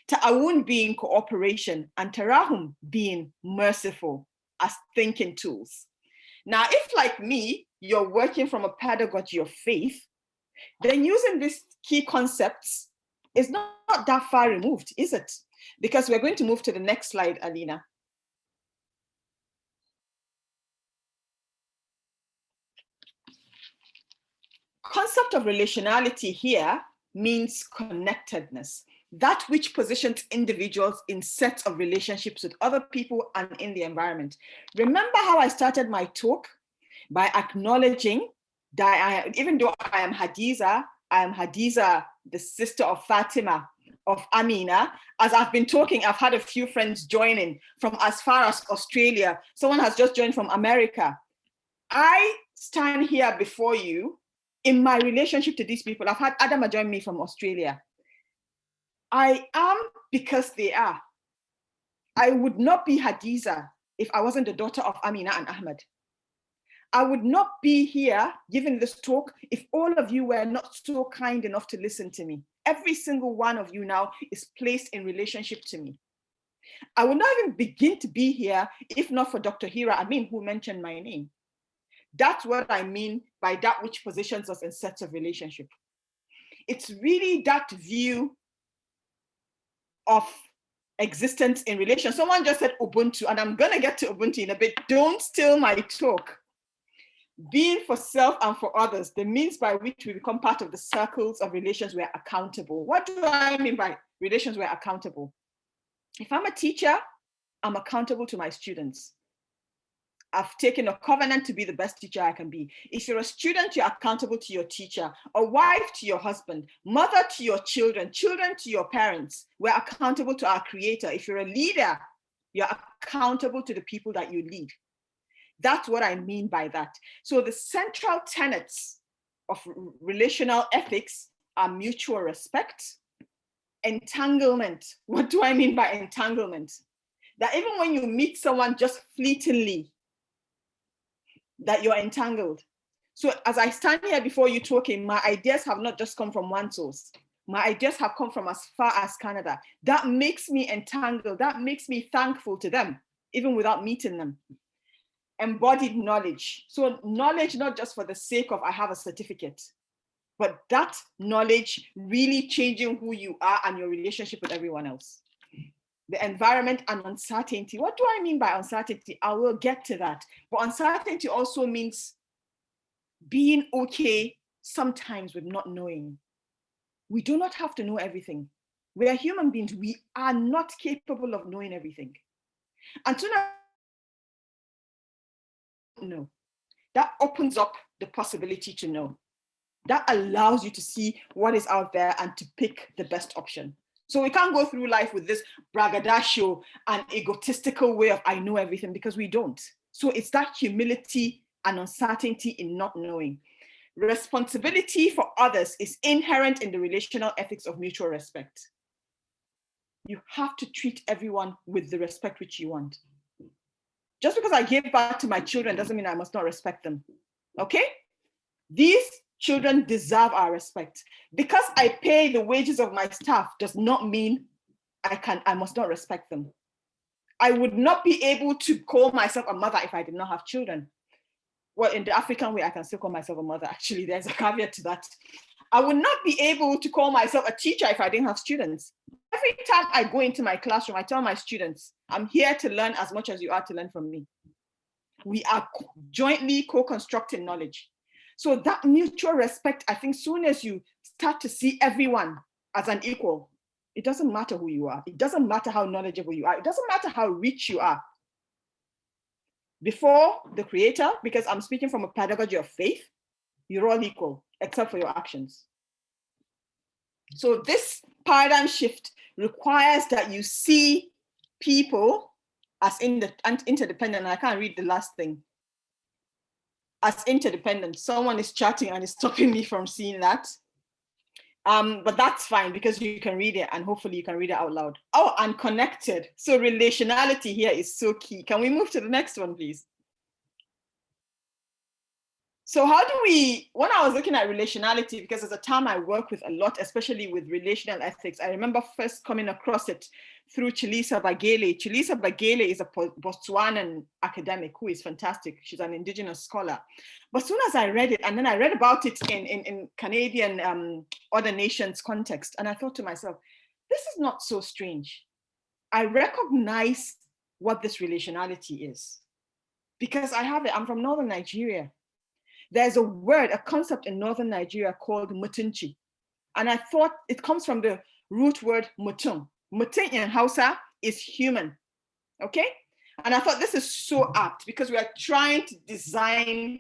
ta'awun being cooperation, and tarahum being merciful as thinking tools. Now, if like me, you're working from a pedagogy of faith, then using these key concepts is not that far removed, is it? Because we're going to move to the next slide, Alina. Concept of relationality here means connectedness, that which positions individuals in sets of relationships with other people and in the environment. Remember how I started my talk by acknowledging that even though I am Hadiza, the sister of Fatima, of Amina. As I've been talking, I've had a few friends joining from as far as Australia. Someone has just joined from America. I stand here before you in my relationship to these people. I've had Adama join me from Australia. I am because they are. I would not be Hadiza if I wasn't the daughter of Amina and Ahmed. I would not be here giving this talk if all of you were not so kind enough to listen to me. Every single one of you now is placed in relationship to me. I would not even begin to be here if not for Dr. Hira Amin, who mentioned my name. That's what I mean by that which positions us in sets of relationship. It's really that view of existence in relation. Someone just said Ubuntu, and I'm gonna get to Ubuntu in a bit. Don't steal my talk. Being for self and for others, the means by which we become part of the circles of relations where accountable. What do I mean by relations where accountable? If I'm a teacher, I'm accountable to my students. I've taken a covenant to be the best teacher I can be. If you're a student, you're accountable to your teacher, a wife to your husband, mother to your children, children to your parents. We're accountable to our creator. If you're a leader, you're accountable to the people that you lead. That's what I mean by that. So the central tenets of relational ethics are mutual respect, entanglement. What do I mean by entanglement? That even when you meet someone just fleetingly, that you're entangled. So as I stand here before you talking, my ideas have not just come from one source. My ideas have come from as far as Canada. That makes me entangled. That makes me thankful to them, even without meeting them. Embodied knowledge. So knowledge, not just for the sake of I have a certificate, but that knowledge really changing who you are and your relationship with everyone else. The environment and uncertainty. What do I mean by uncertainty? I will get to that. But uncertainty also means being okay sometimes with not knowing. We do not have to know everything. We are human beings. We are not capable of knowing everything. And soon as know, that opens up the possibility to know. That allows you to see what is out there and to pick the best option. So we can't go through life with this braggadocio and egotistical way of I know everything, because we don't. So it's that humility and uncertainty in not knowing. Responsibility for others is inherent in the relational ethics of mutual respect. You have to treat everyone with the respect which you want. Just because I give birth to my children doesn't mean I must not respect them, okay? These children deserve our respect. Because I pay the wages of my staff does not mean I must not respect them. I would not be able to call myself a mother if I did not have children. Well, in the African way, I can still call myself a mother. Actually, there's a caveat to that. I would not be able to call myself a teacher if I didn't have students. Every time I go into my classroom, I tell my students, I'm here to learn as much as you are to learn from me. We are jointly co-constructing knowledge. So that mutual respect, I think soon as you start to see everyone as an equal, it doesn't matter who you are. It doesn't matter how knowledgeable you are. It doesn't matter how rich you are. Before the creator, because I'm speaking from a pedagogy of faith, you're all equal, except for your actions. So this paradigm shift requires that you see people as interdependent. And I can't read the last thing. As interdependent. Someone is chatting and is stopping me from seeing that. But that's fine because you can read it and hopefully you can read it out loud. Oh, and connected. So relationality here is so key. Can we move to the next one, please? So how do we, when I was looking at relationality, because as a term I work with a lot, especially with relational ethics, I remember first coming across it through Chilisa Bagele. Chilisa Bagele is a Botswanan academic who is fantastic. She's an indigenous scholar. But as soon as I read it, and then I read about it in Canadian other nations context, and I thought to myself, this is not so strange. I recognize what this relationality is because I have it. I'm from Northern Nigeria. There's a word, a concept in Northern Nigeria called mutunci. And I thought it comes from the root word mutun. Mutun in Hausa is human, okay? And I thought this is so apt because we are trying to design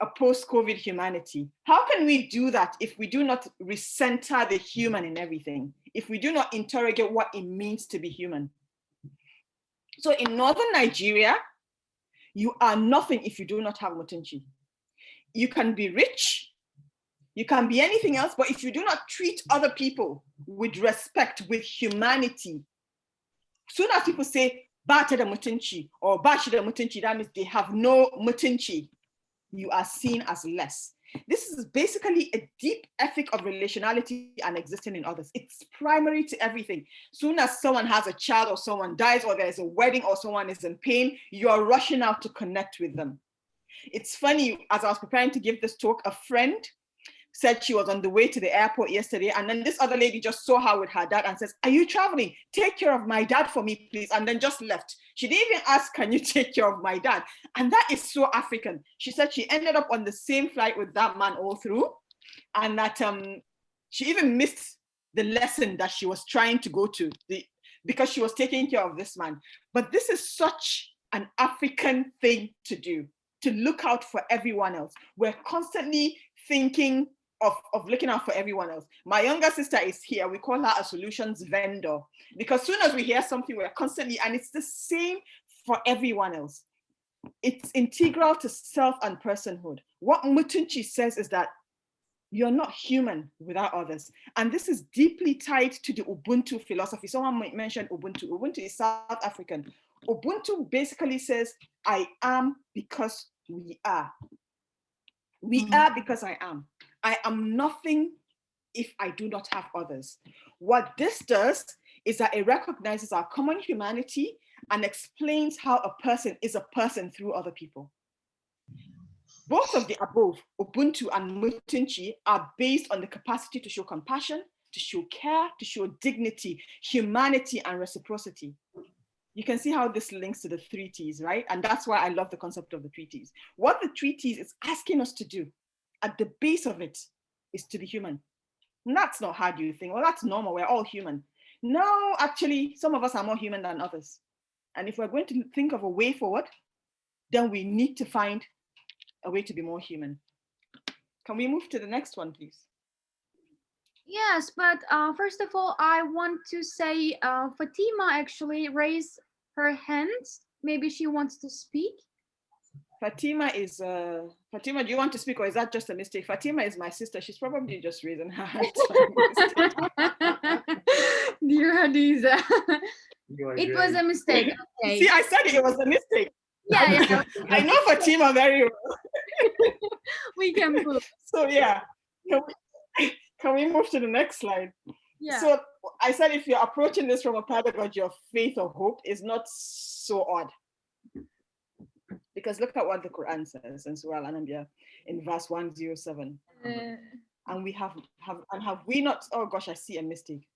a post-COVID humanity. How can we do that if we do not recenter the human in everything? If we do not interrogate what it means to be human? So in Northern Nigeria, you are nothing if you do not have mutunci. You can be rich, you can be anything else, but if you do not treat other people with respect, with humanity, soon as people say, "Bata da mutunci" or "Bashi da mutunci," that means they have no mutunci. You are seen as less. This is basically a deep ethic of relationality and existing in others. It's primary to everything. Soon as someone has a child or someone dies or there's a wedding or someone is in pain, you're rushing out to connect with them. It's funny, as I was preparing to give this talk, a friend said she was on the way to the airport yesterday, and then this other lady just saw her with her dad and says, "Are you traveling? Take care of my dad for me, please," and then just left. She didn't even ask, "Can you take care of my dad?" And that is so African. She said she ended up on the same flight with that man all through, and that she even missed the lesson that she was trying to go to because she was taking care of this man. But this is such an African thing to do, to look out for everyone else. We're constantly thinking of looking out for everyone else. My younger sister is here. We call her a solutions vendor because soon as we hear something, we're constantly, and it's the same for everyone else. It's integral to self and personhood. What Mutunci says is that you're not human without others. And this is deeply tied to the Ubuntu philosophy. Someone might mention Ubuntu. Ubuntu is South African. Ubuntu basically says, I am because we are. We are because I am. I am nothing if I do not have others. What this does is that it recognizes our common humanity and explains how a person is a person through other people. Both of the above, Ubuntu and Mutunci, are based on the capacity to show compassion, to show care, to show dignity, humanity, and reciprocity. You can see how this links to the 3 T's, right? And that's why I love the concept of the 3 T's. What the 3 T's is asking us to do at the base of it is to be human. And that's not hard, you think, well, that's normal, we're all human. No, actually, some of us are more human than others. And if we're going to think of a way forward, then we need to find a way to be more human. Can we move to the next one, please? Yes, but first of all, I want to say Fatima actually raised her hand. Maybe she wants to speak. Fatima is, Fatima, do you want to speak or is that just a mistake? Fatima is my sister. She's probably just raising her hand. Dear Hadiza, it was a mistake. Okay. See, I said it was a mistake. Yeah. I know Fatima very well. We can move. So yeah, can we move to the next slide? Yeah. So I said if you're approaching this from a pedagogy of faith or hope, is not so odd. Because look at what the Quran says in Surah Al-Anbiya in verse 107. And we have we not, oh gosh, I see a mistake.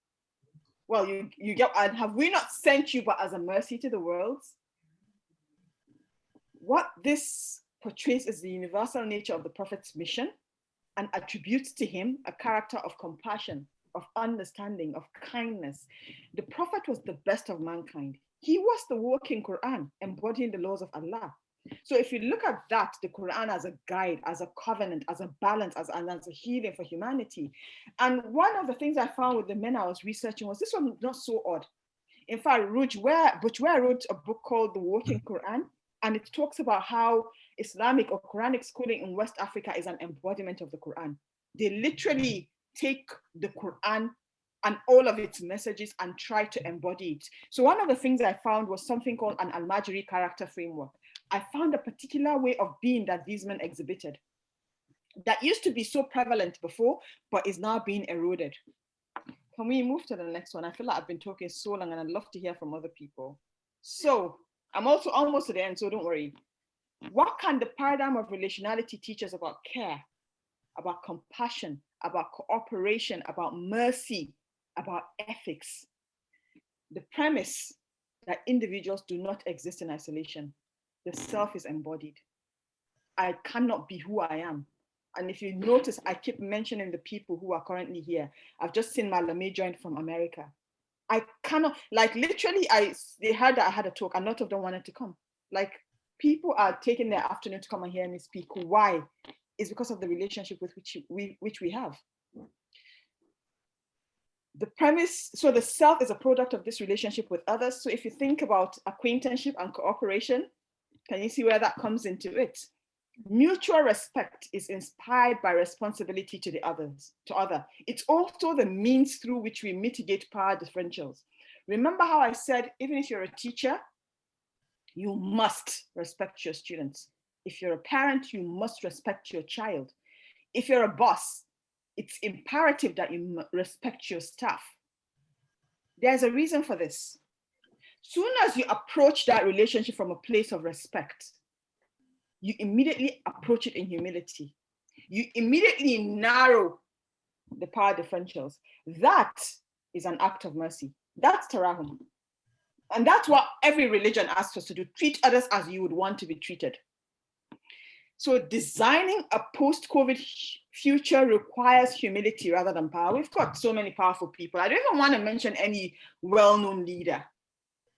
Well, you get, and have we not sent you but as a mercy to the worlds? What this portrays is the universal nature of the Prophet's mission and attributes to him a character of compassion, of understanding, of kindness. The Prophet was the best of mankind. He was the walking Quran, embodying the laws of Allah. So if you look at that, the Quran as a guide, as a covenant, as a balance, as a healing for humanity. And one of the things I found with the men I was researching was this one not so odd. In fact, Butchware wrote a book called The Walking Quran, and it talks about how Islamic or Quranic schooling in West Africa is an embodiment of the Quran. They literally take the Quran and all of its messages and try to embody it. So one of the things I found was something called an Al-Majri character framework. I found a particular way of being that these men exhibited. that used to be so prevalent before, but is now being eroded. Can we move to the next one? I feel like I've been talking so long and I'd love to hear from other people. So I'm also almost to the end, so don't worry. What can the paradigm of relationality teach us about care, about compassion, about cooperation, about mercy, about ethics? The premise that individuals do not exist in isolation. The self is embodied. I cannot be who I am. And if you notice, I keep mentioning the people who are currently here. I've just seen Malame join from America. I cannot, like literally, they heard that I had a talk and a lot of them wanted to come. Like people are taking their afternoon to come and hear me speak. Why? It's because of the relationship with which we have. The premise, so the self is a product of this relationship with others. So if you think about acquaintanceship and cooperation, can you see where that comes into it? Mutual respect is inspired by responsibility to the others, to other. It's also the means through which we mitigate power differentials. Remember how I said, even if you're a teacher, you must respect your students. If you're a parent, you must respect your child. If you're a boss, it's imperative that you respect your staff. There's a reason for this. Soon as you approach that relationship from a place of respect, you immediately approach it in humility. You immediately narrow the power differentials. That is an act of mercy. That's tarahum. And that's what every religion asks us to do. Treat others as you would want to be treated. So designing a post-COVID future requires humility rather than power. We've got so many powerful people. I don't even want to mention any well-known leader.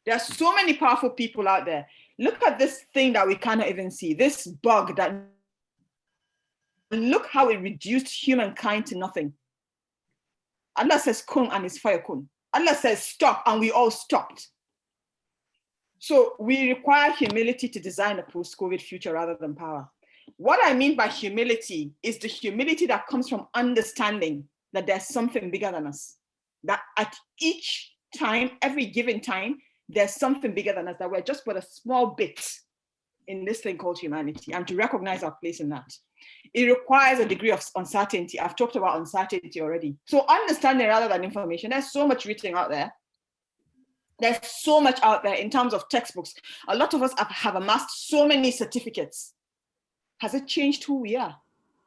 There are so many powerful people out there. Look at this thing that we cannot even see, this bug that, look how it reduced humankind to nothing. Allah says kun and it's fire kun. Allah says stop and we all stopped. So we require humility to design a post-COVID future rather than power. What I mean by humility is the humility that comes from understanding that there's something bigger than us. That at each time, every given time, there's something bigger than us, that we're just but a small bit in this thing called humanity, and to recognize our place in that. It requires a degree of uncertainty. I've talked about uncertainty already. So understanding rather than information. There's so much written out there. There's so much out there in terms of textbooks. A lot of us have amassed so many certificates. Has it changed who we are?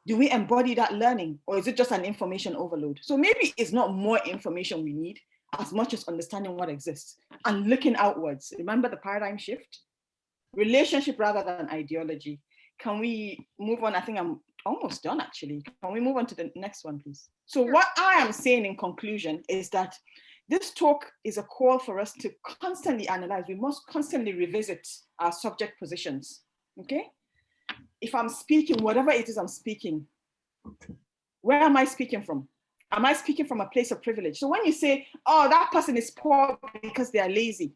Do we embody that learning, or is it just an information overload? So maybe it's not more information we need as much as understanding what exists and looking outwards. Remember the paradigm shift? Relationship rather than ideology. Can we move on? I think I'm almost done actually. Can we move on to the next one, please? So what I am saying in conclusion is that this talk is a call for us to constantly analyze. We must constantly revisit our subject positions, okay? If I'm speaking, whatever it is I'm speaking, where am I speaking from? Am I speaking from a place of privilege? So when you say, oh, that person is poor because they are lazy,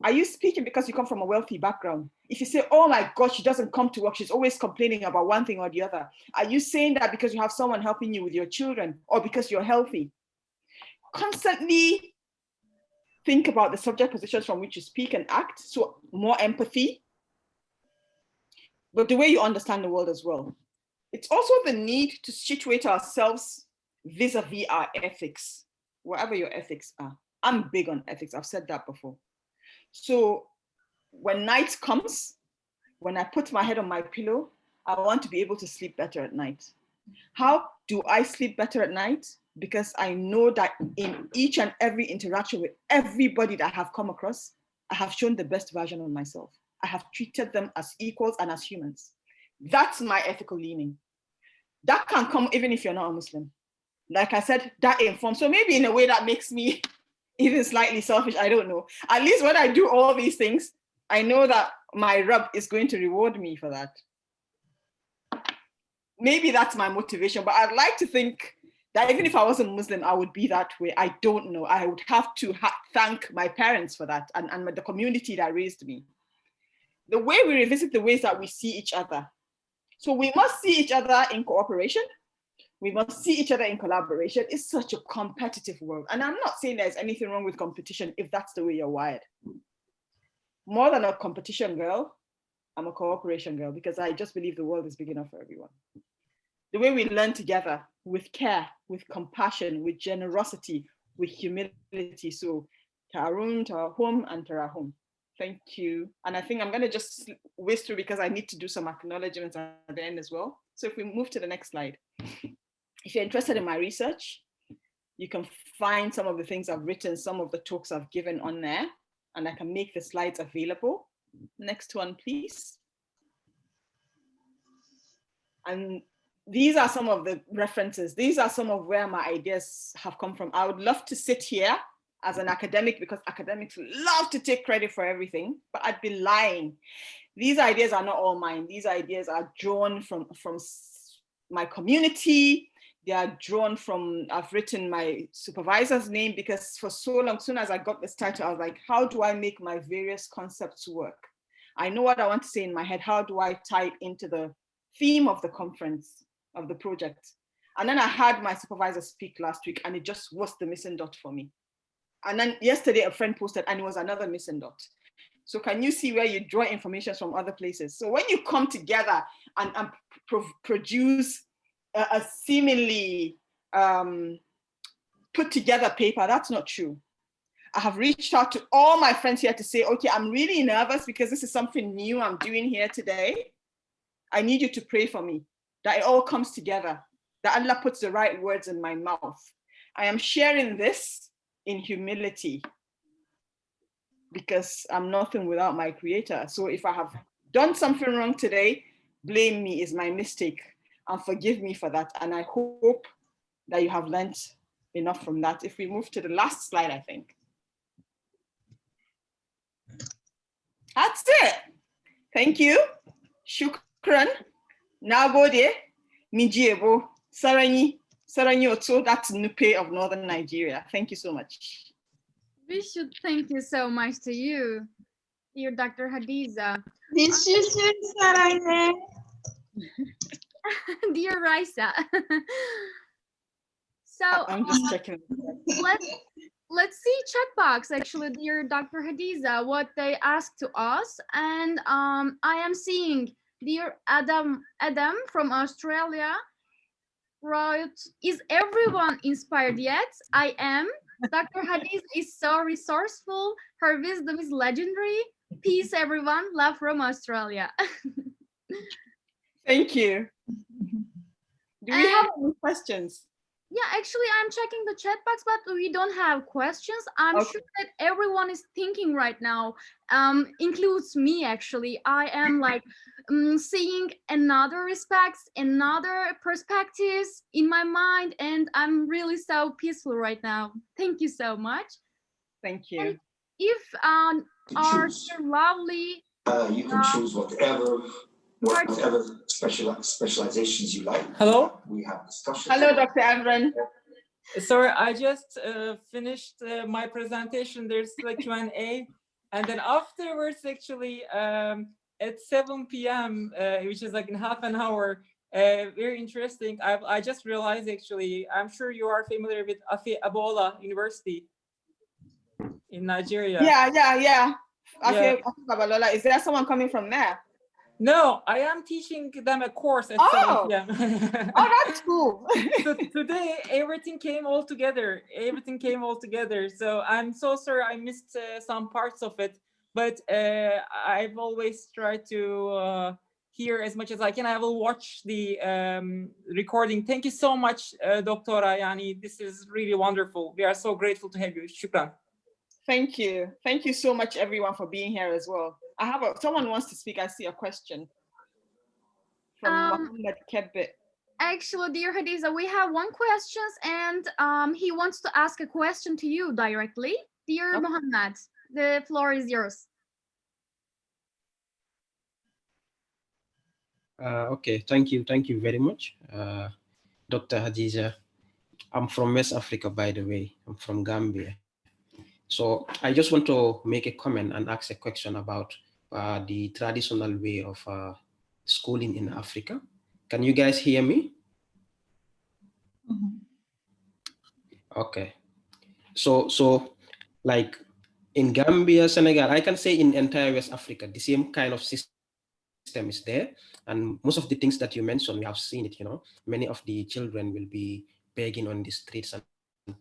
are you speaking because you come from a wealthy background? If you say, oh my God, she doesn't come to work, she's always complaining about one thing or the other, are you saying that because you have someone helping you with your children or because you're healthy? Constantly think about the subject positions from which you speak and act, so more empathy, but the way you understand the world as well. It's also the need to situate ourselves vis-a-vis our ethics, wherever your ethics are. I'm big on ethics, I've said that before. So when night comes, when I put my head on my pillow, I want to be able to sleep better at night. How do I sleep better at night? Because I know that in each and every interaction with everybody that I have come across, I have shown the best version of myself. I have treated them as equals and as humans. That's my ethical leaning. That can come even if you're not a Muslim. Like I said, that informs. So maybe in a way that makes me even slightly selfish, I don't know. At least when I do all these things, I know that my Rabb is going to reward me for that. Maybe that's my motivation, but I'd like to think that even if I wasn't Muslim, I would be that way. I don't know. I would have to thank my parents for that and the community that raised me. The way we revisit the ways that we see each other. So we must see each other in cooperation. We must see each other in collaboration. It's such a competitive world. And I'm not saying there's anything wrong with competition if that's the way you're wired. More than a competition girl, I'm a cooperation girl because I just believe the world is big enough for everyone. the way we learn together with care, with compassion, with generosity, with humility. So Tarun, Tarahum, and Tarahum. Thank you. And I think I'm going to just whiz through because I need to do some acknowledgements at the end as well. So if we move to the next slide. If you're interested in my research, you can find some of the things I've written, some of the talks I've given on there, and I can make the slides available. Next one, please. And these are some of the references. These are some of where my ideas have come from. I would love to sit here as an academic because academics love to take credit for everything, but I'd be lying. These ideas are not all mine. These ideas are drawn from my community. They are drawn from, I've written my supervisor's name because for so long, as soon as I got this title, I was like, how do I make my various concepts work? I know what I want to say in my head. How do I tie it into the theme of the conference, of the project? And then I had my supervisor speak last week and it just was the missing dot for me. And then yesterday a friend posted and it was another missing dot. So can you see where you draw information from other places? So when you come together and produce a seemingly put together paper, that's not true. I have reached out to all my friends here to say, okay, I'm really nervous because this is something new I'm doing here today. I need you to pray for me, that it all comes together, that Allah puts the right words in my mouth. I am sharing this in humility because I'm nothing without my creator. So if I have done something wrong today, blame me, is my mistake, and forgive me for that. And I hope that you have learned enough from that. If we move to the last slide, I think. That's it. Thank you. Shukran. Nagode. Mijiebo. Saranyi Oto. That's Nupe of Northern Nigeria. Thank you so much. We should thank you so much to you, dear Dr. Hadiza. Dear Raisa. So I'm just checking. Let's see chat box, actually, dear Dr. Hadiza, what they asked to us. And I am seeing dear Adam from Australia wrote, is everyone inspired yet? I am. Dr. Hadiza is so resourceful. Her wisdom is legendary. Peace, everyone. Love from Australia. Thank you. Do we have any questions? Yeah, actually, I'm checking the chat box, but we don't have questions. I'm sure that everyone is thinking right now, includes me, actually. I am like seeing another perspectives in my mind, and I'm really so peaceful right now. Thank you so much. Thank you. And if our lovely... you can choose whatever specializations you like. Hello? We have discussions. Hello, Dr. Amran. Sorry, I just finished my presentation. There's like Q&A. And then afterwards, actually, at 7 p.m., which is like in half an hour, very interesting. I just realized, actually, I'm sure you are familiar with Abola University in Nigeria. Yeah. Babalola. Is there someone coming from there? No, I am teaching them a course at 7 p.m. Oh, that's cool. So today, everything came all together. So I'm so sorry I missed some parts of it, but I've always tried to hear as much as I can. I will watch the recording. Thank you so much, Doctora Yani. This is really wonderful. We are so grateful to have you. Shukran. Thank you. Thank you so much, everyone, for being here as well. I have someone wants to speak. I see a question from Mohammed Kebbe. Actually, dear Hadiza, we have one question, and he wants to ask a question to you directly. Dear Mohammed, the floor is yours. Okay, thank you very much, Dr. Hadiza. I'm from West Africa, by the way. I'm from Gambia. So I just want to make a comment and ask a question about the traditional way of schooling in Africa. Can you guys hear me? Okay. So like in Gambia, Senegal, I can say in entire West Africa, the same kind of system system is there, and most of the things that you mentioned, we have seen it. Many of the children will be begging on the streets and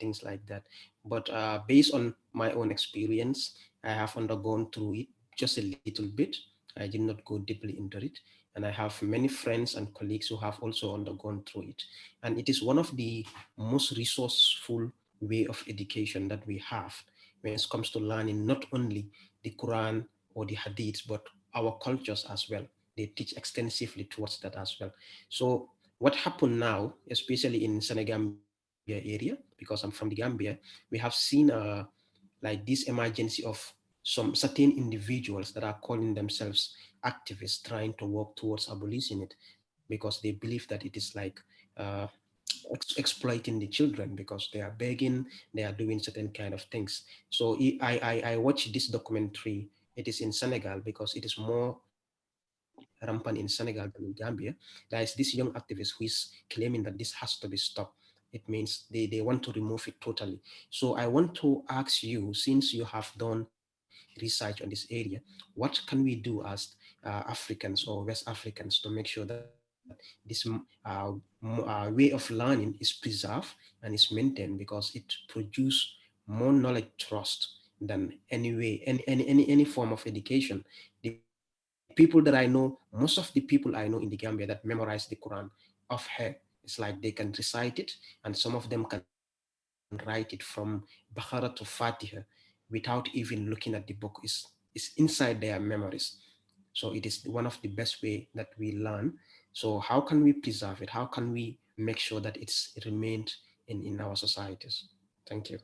things like that. But based on my own experience, I have undergone through it just a little bit. I did not go deeply into it, and I have many friends and colleagues who have also undergone through it. And it is one of the most resourceful way of education that we have when it comes to learning not only the Quran or the Hadith, but our cultures as well. They teach extensively towards that as well. So what happened now, especially in Senegambia area, because I'm from the Gambia, we have seen like this emergency of some certain individuals that are calling themselves activists trying to work towards abolishing it because they believe that it is like uh, exploiting the children because they are begging, they are doing certain kind of things. So I watched this documentary. It is in Senegal because it is more rampant in Senegal than in Gambia. There is this young activist who is claiming that this has to be stopped. It means they want to remove it totally. So I want to ask you, since you have done research on this area, what can we do as Africans or West Africans to make sure that this way of learning is preserved and is maintained, because it produces more knowledge trust than any form of education. The people that I know, most of the people I know in the Gambia that memorize the Quran off head, it's like they can recite it, and some of them can write it from Bahara to Fatiha without even looking at the book. Is inside their memories. So it is one of the best way that we learn. So how can we preserve it? How can we make sure that it's remained in our societies? Thank you.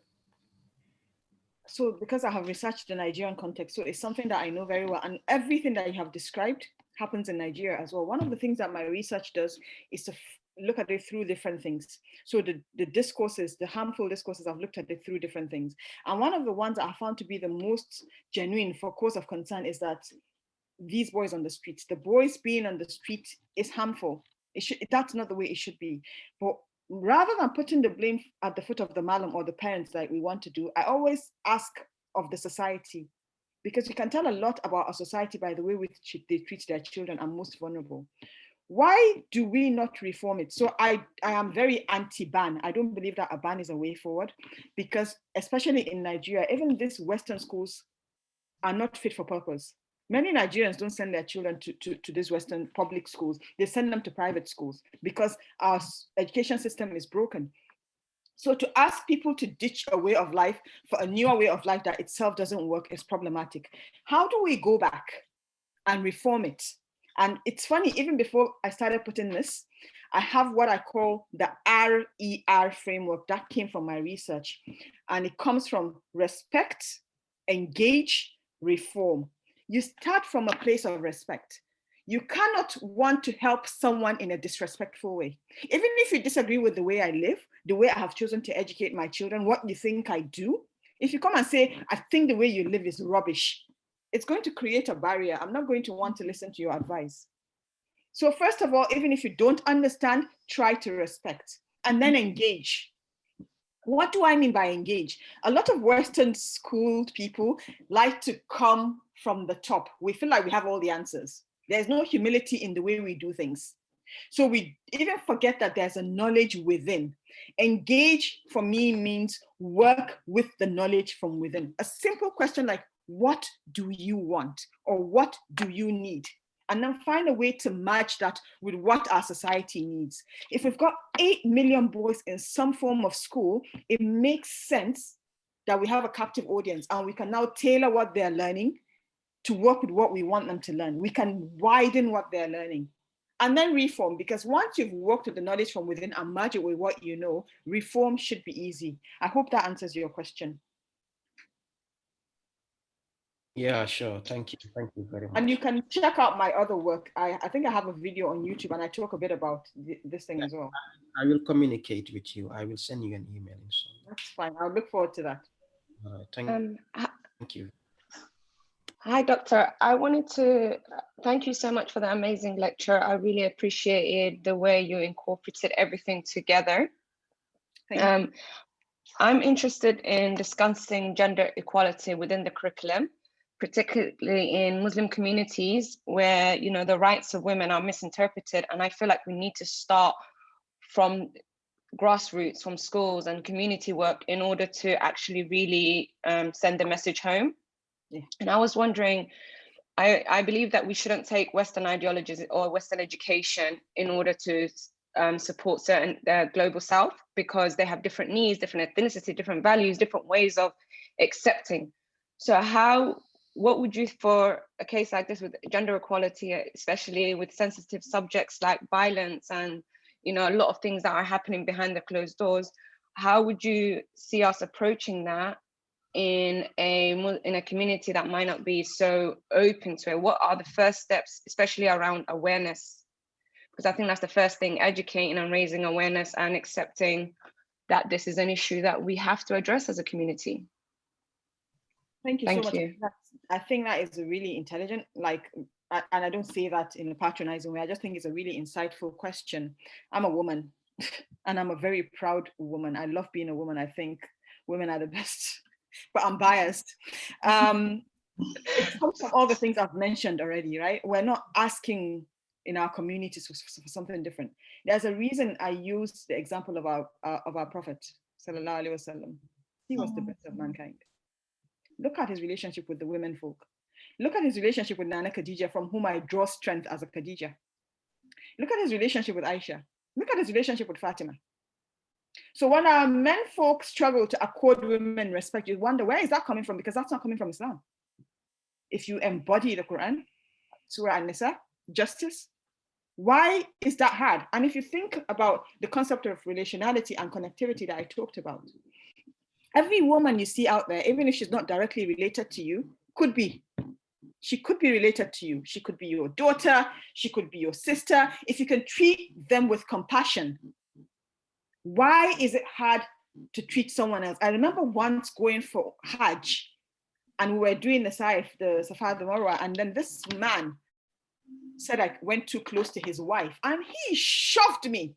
So because I have researched the Nigerian context, so it's something that I know very well. And everything that you have described happens in Nigeria as well. One of the things that my research does is to look at it through different things. So the discourses, the harmful discourses, I've looked at it through different things. And one of the ones that I found to be the most genuine for cause of concern is that these boys on the streets, the boys being on the street is harmful. That's not the way it should be. But rather than putting the blame at the foot of the malam or the parents like we want to do, I always ask of the society, because we can tell a lot about our society by the way they treat their children and most vulnerable. Why do we not reform it? So I am very anti-ban. I don't believe that a ban is a way forward, because especially in Nigeria, even these Western schools are not fit for purpose. Many Nigerians don't send their children to these Western public schools. They send them to private schools because our education system is broken. So to ask people to ditch a way of life for a newer way of life that itself doesn't work is problematic. How do we go back and reform it? And it's funny, even before I started putting this, I have what I call the RER framework that came from my research. And it comes from respect, engage, reform. You start from a place of respect. You cannot want to help someone in a disrespectful way. Even if you disagree with the way I live, the way I have chosen to educate my children, what you think I do, if you come and say, I think the way you live is rubbish, it's going to create a barrier. I'm not going to want to listen to your advice. So first of all, even if you don't understand, try to respect and then engage. What do I mean by engage? A lot of Western schooled people like to come from the top. We feel like we have all the answers. There's no humility in the way we do things. So we even forget that there's a knowledge within. Engage for me means work with the knowledge from within. A simple question like, what do you want? Or what do you need? And then find a way to match that with what our society needs. If we've got 8 million boys in some form of school, it makes sense that we have a captive audience and we can now tailor what they're learning to work with what we want them to learn. We can widen what they're learning. And then reform, because once you've worked with the knowledge from within and merge it with what you know, reform should be easy. I hope that answers your question. Yeah, sure. Thank you. Thank you very much. And you can check out my other work. I think I have a video on YouTube and I talk a bit about this thing as well. I will communicate with you. I will send you an email. That's fine. I'll look forward to that. All right. Thank you. Hi, Doctor. I wanted to thank you so much for the amazing lecture. I really appreciated the way you incorporated everything together. I'm interested in discussing gender equality within the curriculum, particularly in Muslim communities where, you know, the rights of women are misinterpreted. And I feel like we need to start from grassroots, from schools and community work in order to actually really send the message home. Yeah. And I was wondering, I believe that we shouldn't take Western ideologies or Western education in order to support certain global South, because they have different needs, different ethnicity, different values, different ways of accepting. So what would you, for a case like this with gender equality, especially with sensitive subjects like violence and, you know, a lot of things that are happening behind the closed doors, how would you see us approaching that in a community that might not be so open to it? What are the first steps, especially around awareness? Because I think that's the first thing, educating and raising awareness and accepting that this is an issue that we have to address as a community. Thank you so much. You. I think that is a really intelligent, and I don't say that in a patronizing way. I just think it's a really insightful question. I'm a woman and I'm a very proud woman. I love being a woman. I think women are the best, but I'm biased. It comes from all the things I've mentioned already, right? We're not asking in our communities for something different. There's a reason I use the example of our Prophet, Sallallahu Alaihi Wasallam. He was the best of mankind. Look at his relationship with the women folk. Look at his relationship with Nana Khadija, from whom I draw strength as a Khadija. Look at his relationship with Aisha. Look at his relationship with Fatima. So when our men folk struggle to accord women respect, you wonder, where is that coming from? Because that's not coming from Islam. If you embody the Quran, Surah An-Nisa, justice, why is that hard? And if you think about the concept of relationality and connectivity that I talked about, every woman you see out there, even if she's not directly related to you, could be. She could be related to you. She could be your daughter. She could be your sister. If you can treat them with compassion, why is it hard to treat someone else? I remember once going for Hajj and we were doing the Safa, the Marwa, and then this man said I went too close to his wife and he shoved me.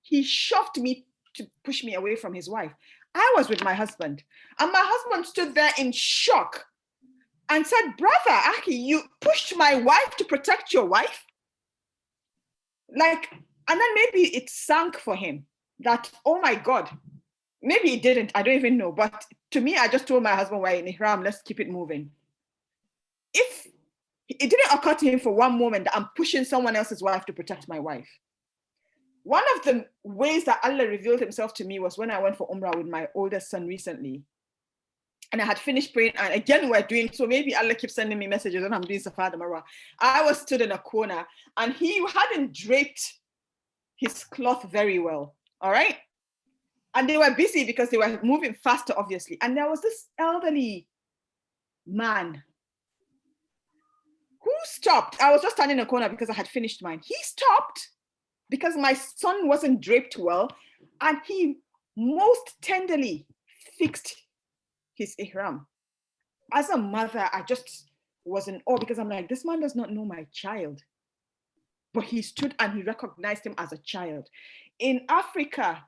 He shoved me to push me away from his wife. I was with my husband and my husband stood there in shock and said, brother, Aki, you pushed my wife to protect your wife? And then maybe it sank for him that, oh my God, maybe it didn't, I don't even know. But to me, I just told my husband, we're in Ihram, let's keep it moving. If it didn't occur to him for one moment that I'm pushing someone else's wife to protect my wife. One of the ways that Allah revealed himself to me was when I went for Umrah with my oldest son recently. And I had finished praying, and again, we're doing, so maybe Allah keeps sending me messages when I'm doing Safa the Marwa. I was stood in a corner and he hadn't draped his cloth very well, all right? And they were busy because they were moving faster, obviously. And there was this elderly man who stopped. I was just standing in a corner because I had finished mine. He stopped because my son wasn't draped well, and he most tenderly fixed his ihram. As a mother, I just was in awe because I'm like, this man does not know my child. But he stood and he recognized him as a child. In Africa,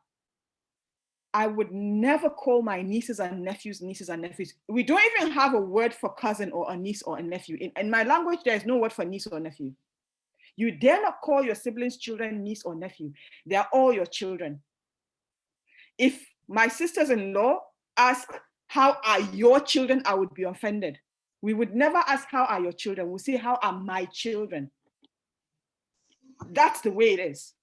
I would never call my nieces and nephews. We don't even have a word for cousin or a niece or a nephew. In my language, there is no word for niece or nephew. You dare not call your siblings' children niece or nephew. They are all your children. If my sisters-in-law ask, how are your children? I would be offended. We would never ask, how are your children? We'll say, how are my children? That's the way it is.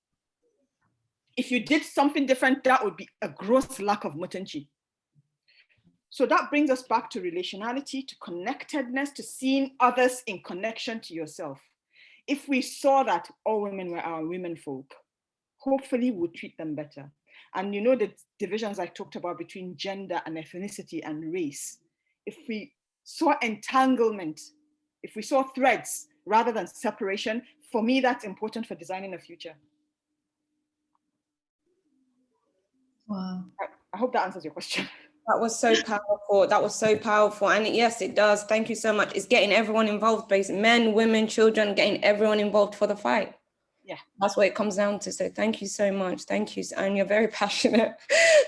If you did something different, that would be a gross lack of mutunci. So that brings us back to relationality, to connectedness, to seeing others in connection to yourself. If we saw that all women were our women folk, hopefully we'll treat them better. And you know the divisions I talked about between gender and ethnicity and race. If we saw entanglement, if we saw threads rather than separation, for me, that's important for designing a future. Wow. I hope that answers your question. That was so powerful. That was so powerful. And yes, it does. Thank you so much. It's getting everyone involved, basically. Men, women, children, getting everyone involved for the fight. Yeah. That's what it comes down to. So thank you so much. Thank you. And you're very passionate.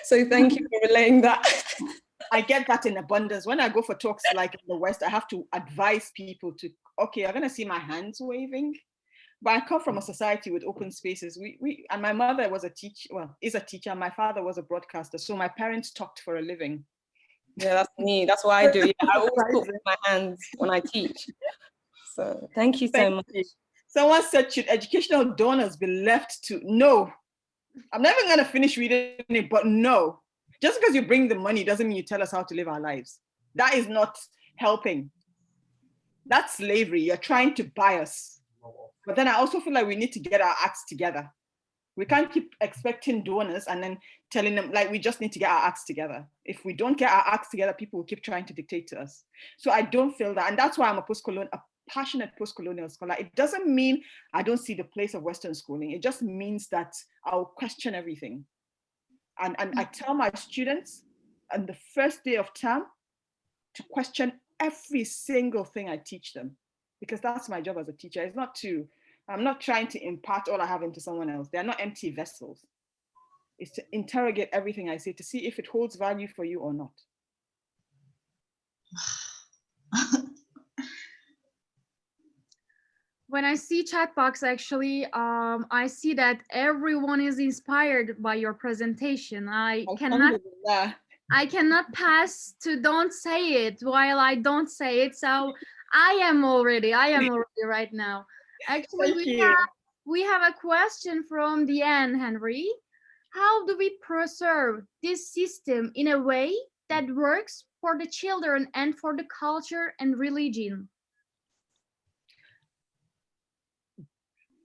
So thank you for relaying that. I get that in abundance. When I go for talks like in the West, I have to advise people to, okay, you're gonna see my hands waving. But I come from a society with open spaces. We and my mother was a teacher, well, is a teacher. My father was a broadcaster. So my parents talked for a living. Yeah, that's me. That's what I do. Yeah, I always talk with my hands when I teach. So thank you so much. You. Someone said, should educational donors be left to? No. I'm never going to finish reading it, but no. Just because you bring the money doesn't mean you tell us how to live our lives. That is not helping. That's slavery. You're trying to buy us. But then I also feel like we need to get our acts together. We can't keep expecting donors and then telling them like we just need to get our acts together. If we don't get our acts together, people will keep trying to dictate to us. So I don't feel that. And that's why I'm a passionate post-colonial scholar. It doesn't mean I don't see the place of Western schooling. It just means that I'll question everything. And I tell my students on the first day of term to question every single thing I teach them, because that's my job as a teacher. It's not to, I'm not trying to impart all I have into someone else. They're not empty vessels. It's to interrogate everything I say to see if it holds value for you or not. When I see chat box, actually, I see that everyone is inspired by your presentation. I cannot pass to don't say it while I don't say it. So I am already right now. Actually, we have a question from Deanne Henry. How do we preserve this system in a way that works for the children and for the culture and religion?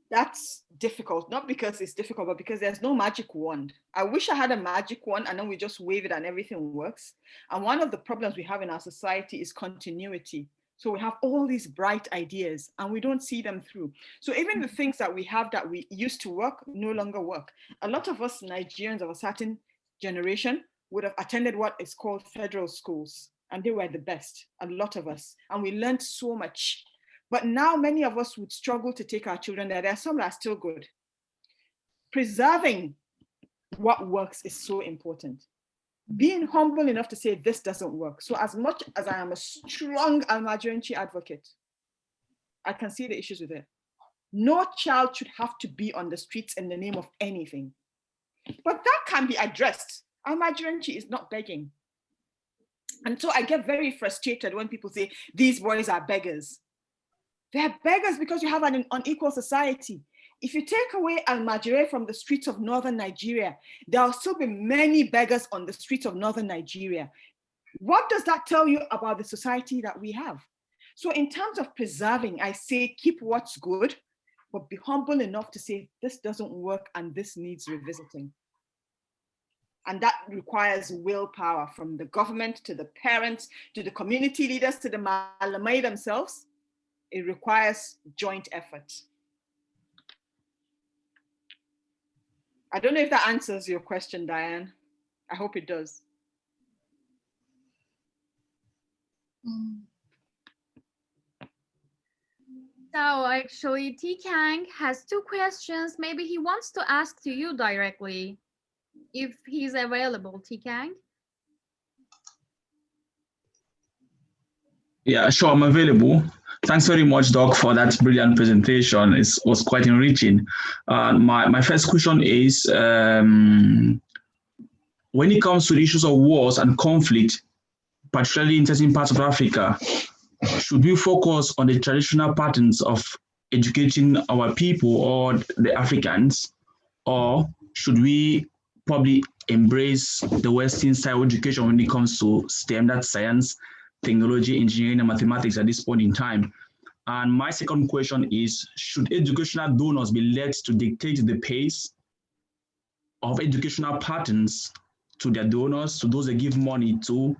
That's difficult, not because it's difficult, but because there's no magic wand. I wish I had a magic wand and then we just wave it and everything works. And one of the problems we have in our society is continuity. So we have all these bright ideas and we don't see them through. So even the things that we have that we used to work no longer work. A lot of us Nigerians of a certain generation would have attended what is called federal schools, and they were the best, a lot of us. And we learned so much. But now many of us would struggle to take our children there. There are some that are still good. Preserving what works is so important. Being humble enough to say this doesn't work. So as much as I am a strong Almajiranchi advocate, I can see the issues with it. No child should have to be on the streets in the name of anything. But that can be addressed. Almajiranchi is not begging. And so I get very frustrated when people say, these boys are beggars. They're beggars because you have an unequal society. If you take away Almajire from the streets of northern Nigeria, there will still be many beggars on the streets of northern Nigeria. What does that tell you about the society that we have? So in terms of preserving, I say keep what's good, but be humble enough to say this doesn't work and this needs revisiting. And that requires willpower from the government to the parents, to the community leaders, to the Malamai themselves. It requires joint effort. I don't know if that answers your question, Diane. I hope it does. So actually, T. Kang has two questions. Maybe he wants to ask to you directly, if he's available, T. Kang. Yeah, sure, I'm available. Thanks very much, Doc, for that brilliant presentation. It was quite enriching. My first question is, when it comes to the issues of wars and conflict, particularly in certain parts of Africa, should we focus on the traditional patterns of educating our people or the Africans, or should we probably embrace the Western style education when it comes to STEM, that's science, technology, engineering, and mathematics at this point in time? And my second question is, should educational donors be led to dictate the pace of educational patterns to their donors, to those they give money to,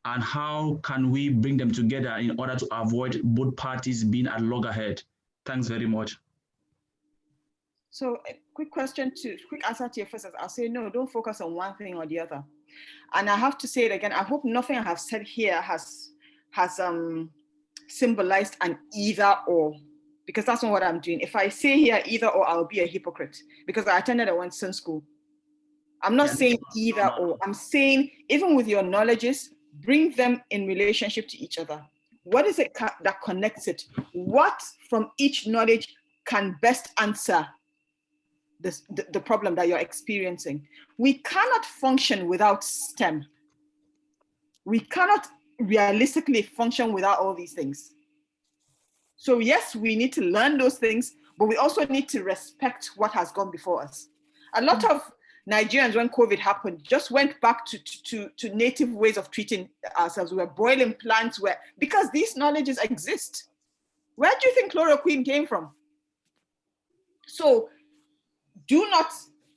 and how can we bring them together in order to avoid both parties being at loggerhead? Thanks very much. So a quick answer to your first, I'll say no, don't focus on one thing or the other. And I have to say it again, I hope nothing I have said here has symbolized an either or, because that's not what I'm doing. If I say here either or, I'll be a hypocrite, because I attended a Western school. I'm not saying either or. I'm saying even with your knowledges, bring them in relationship to each other. What is it that connects it? What from each knowledge can best answer the problem that you're experiencing? We cannot function without STEM. We cannot realistically function without all these things. So yes, we need to learn those things, but we also need to respect what has gone before us. A lot of Nigerians, when COVID happened, just went back to native ways of treating ourselves. We were boiling plants, because these knowledges exist. Where do you think chloroquine came from? So do not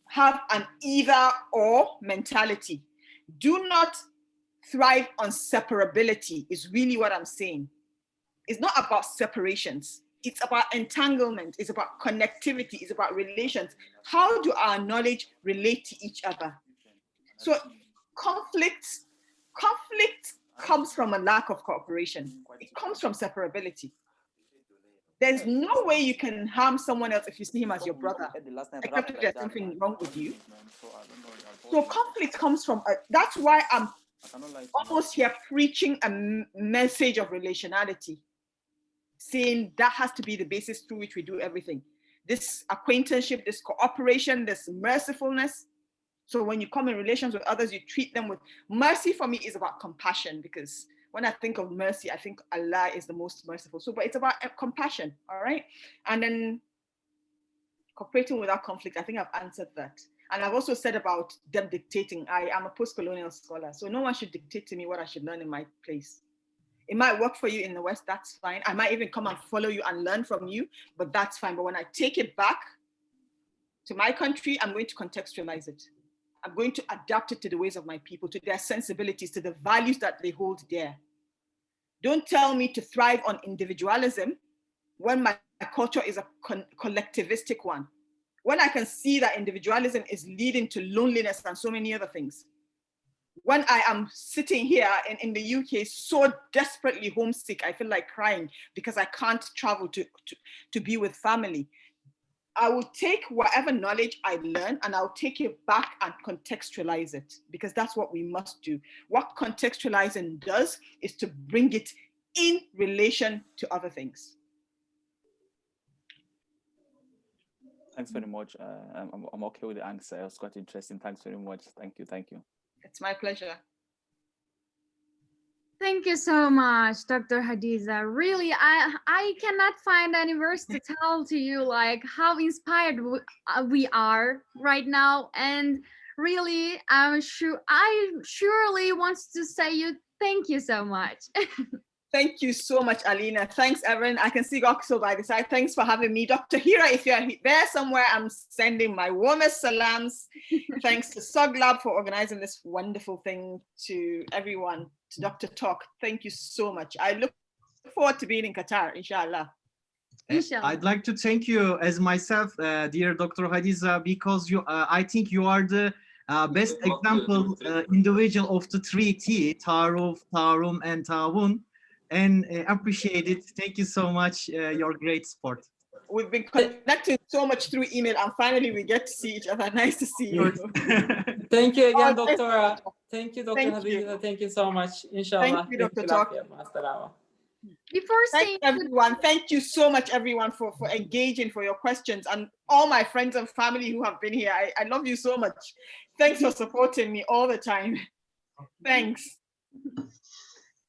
have an either or mentality. Do not thrive on separability is really what I'm saying. It's not about separations. It's about entanglement. It's about connectivity. It's about relations. How do our knowledge relate to each other? So conflict comes from a lack of cooperation. It comes from separability. There's no way you can harm someone else if you see him as your brother, except if there's something wrong with you. So conflict comes from, that's why I'm almost here preaching a message of relationality, saying that has to be the basis through which we do everything. This acquaintanceship, this cooperation, this mercifulness. So when you come in relations with others, you treat them with mercy. For me is about compassion, because when I think of mercy, I think Allah is the most merciful. So, but it's about compassion, all right? And then cooperating without conflict, I think I've answered that. And I've also said about them dictating. I am a post-colonial scholar, so no one should dictate to me what I should learn in my place. It might work for you in the West, that's fine. I might even come and follow you and learn from you, but that's fine. But when I take it back to my country, I'm going to contextualize it. I'm going to adapt it to the ways of my people, to their sensibilities, to the values that they hold dear. Don't tell me to thrive on individualism when my culture is a collectivistic one. When I can see that individualism is leading to loneliness and so many other things. When I am sitting here in the UK so desperately homesick, I feel like crying because I can't travel to be with family. I will take whatever knowledge I learn and I'll take it back and contextualize it, because that's what we must do. What contextualizing does is to bring it in relation to other things. Thanks very much. I'm okay with the answer. It was quite interesting. Thanks very much. Thank you. Thank you. It's my pleasure. Thank you so much, Dr. Hadiza. Really, I cannot find any words to tell to you like how inspired we are right now. And really, I surely wants to say you thank you so much. Thank you so much, Alina. Thanks, Evan. I can see Goxel by the side. Thanks for having me. Dr. Hira, if you're there somewhere, I'm sending my warmest salams. Thanks to SOGLab for organizing this wonderful thing, to everyone, to Dr. Talk. Thank you so much. I look forward to being in Qatar, inshallah. I'd like to thank you as myself, dear Dr. Hadiza, because I think you are the best example individual of the three T, Taruf, Tarum, and Tawun. And appreciate it. Thank you so much. Your great support. We've been connecting so much through email, and finally we get to see each other. Nice to see you. Thank you again, Dr. Thank you, Dr. Hadiza. Thank you so much. Inshallah. Thank you, Dr. Talk. Before saying everyone, thank you so much, everyone, for engaging, for your questions, and all my friends and family who have been here. I love you so much. Thanks for supporting me all the time. Thanks.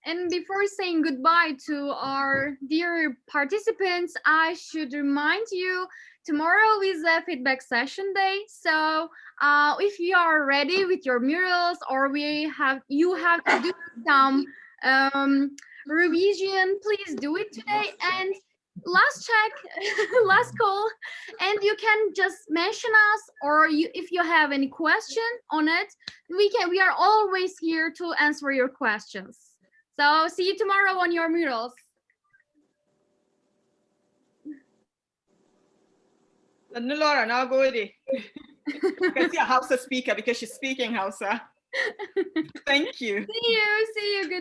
And before saying goodbye to our dear participants, I should remind you, tomorrow is a feedback session day. So if you are ready with your murals, or you have to do some revision, please do it today. And last check, last call, and you can just mention us, or if you have any question on it, we are always here to answer your questions. So see you tomorrow on your murals. Laura, now go with it. You can see a Hausa speaker because she's speaking Hausa. Thank you. See you. Good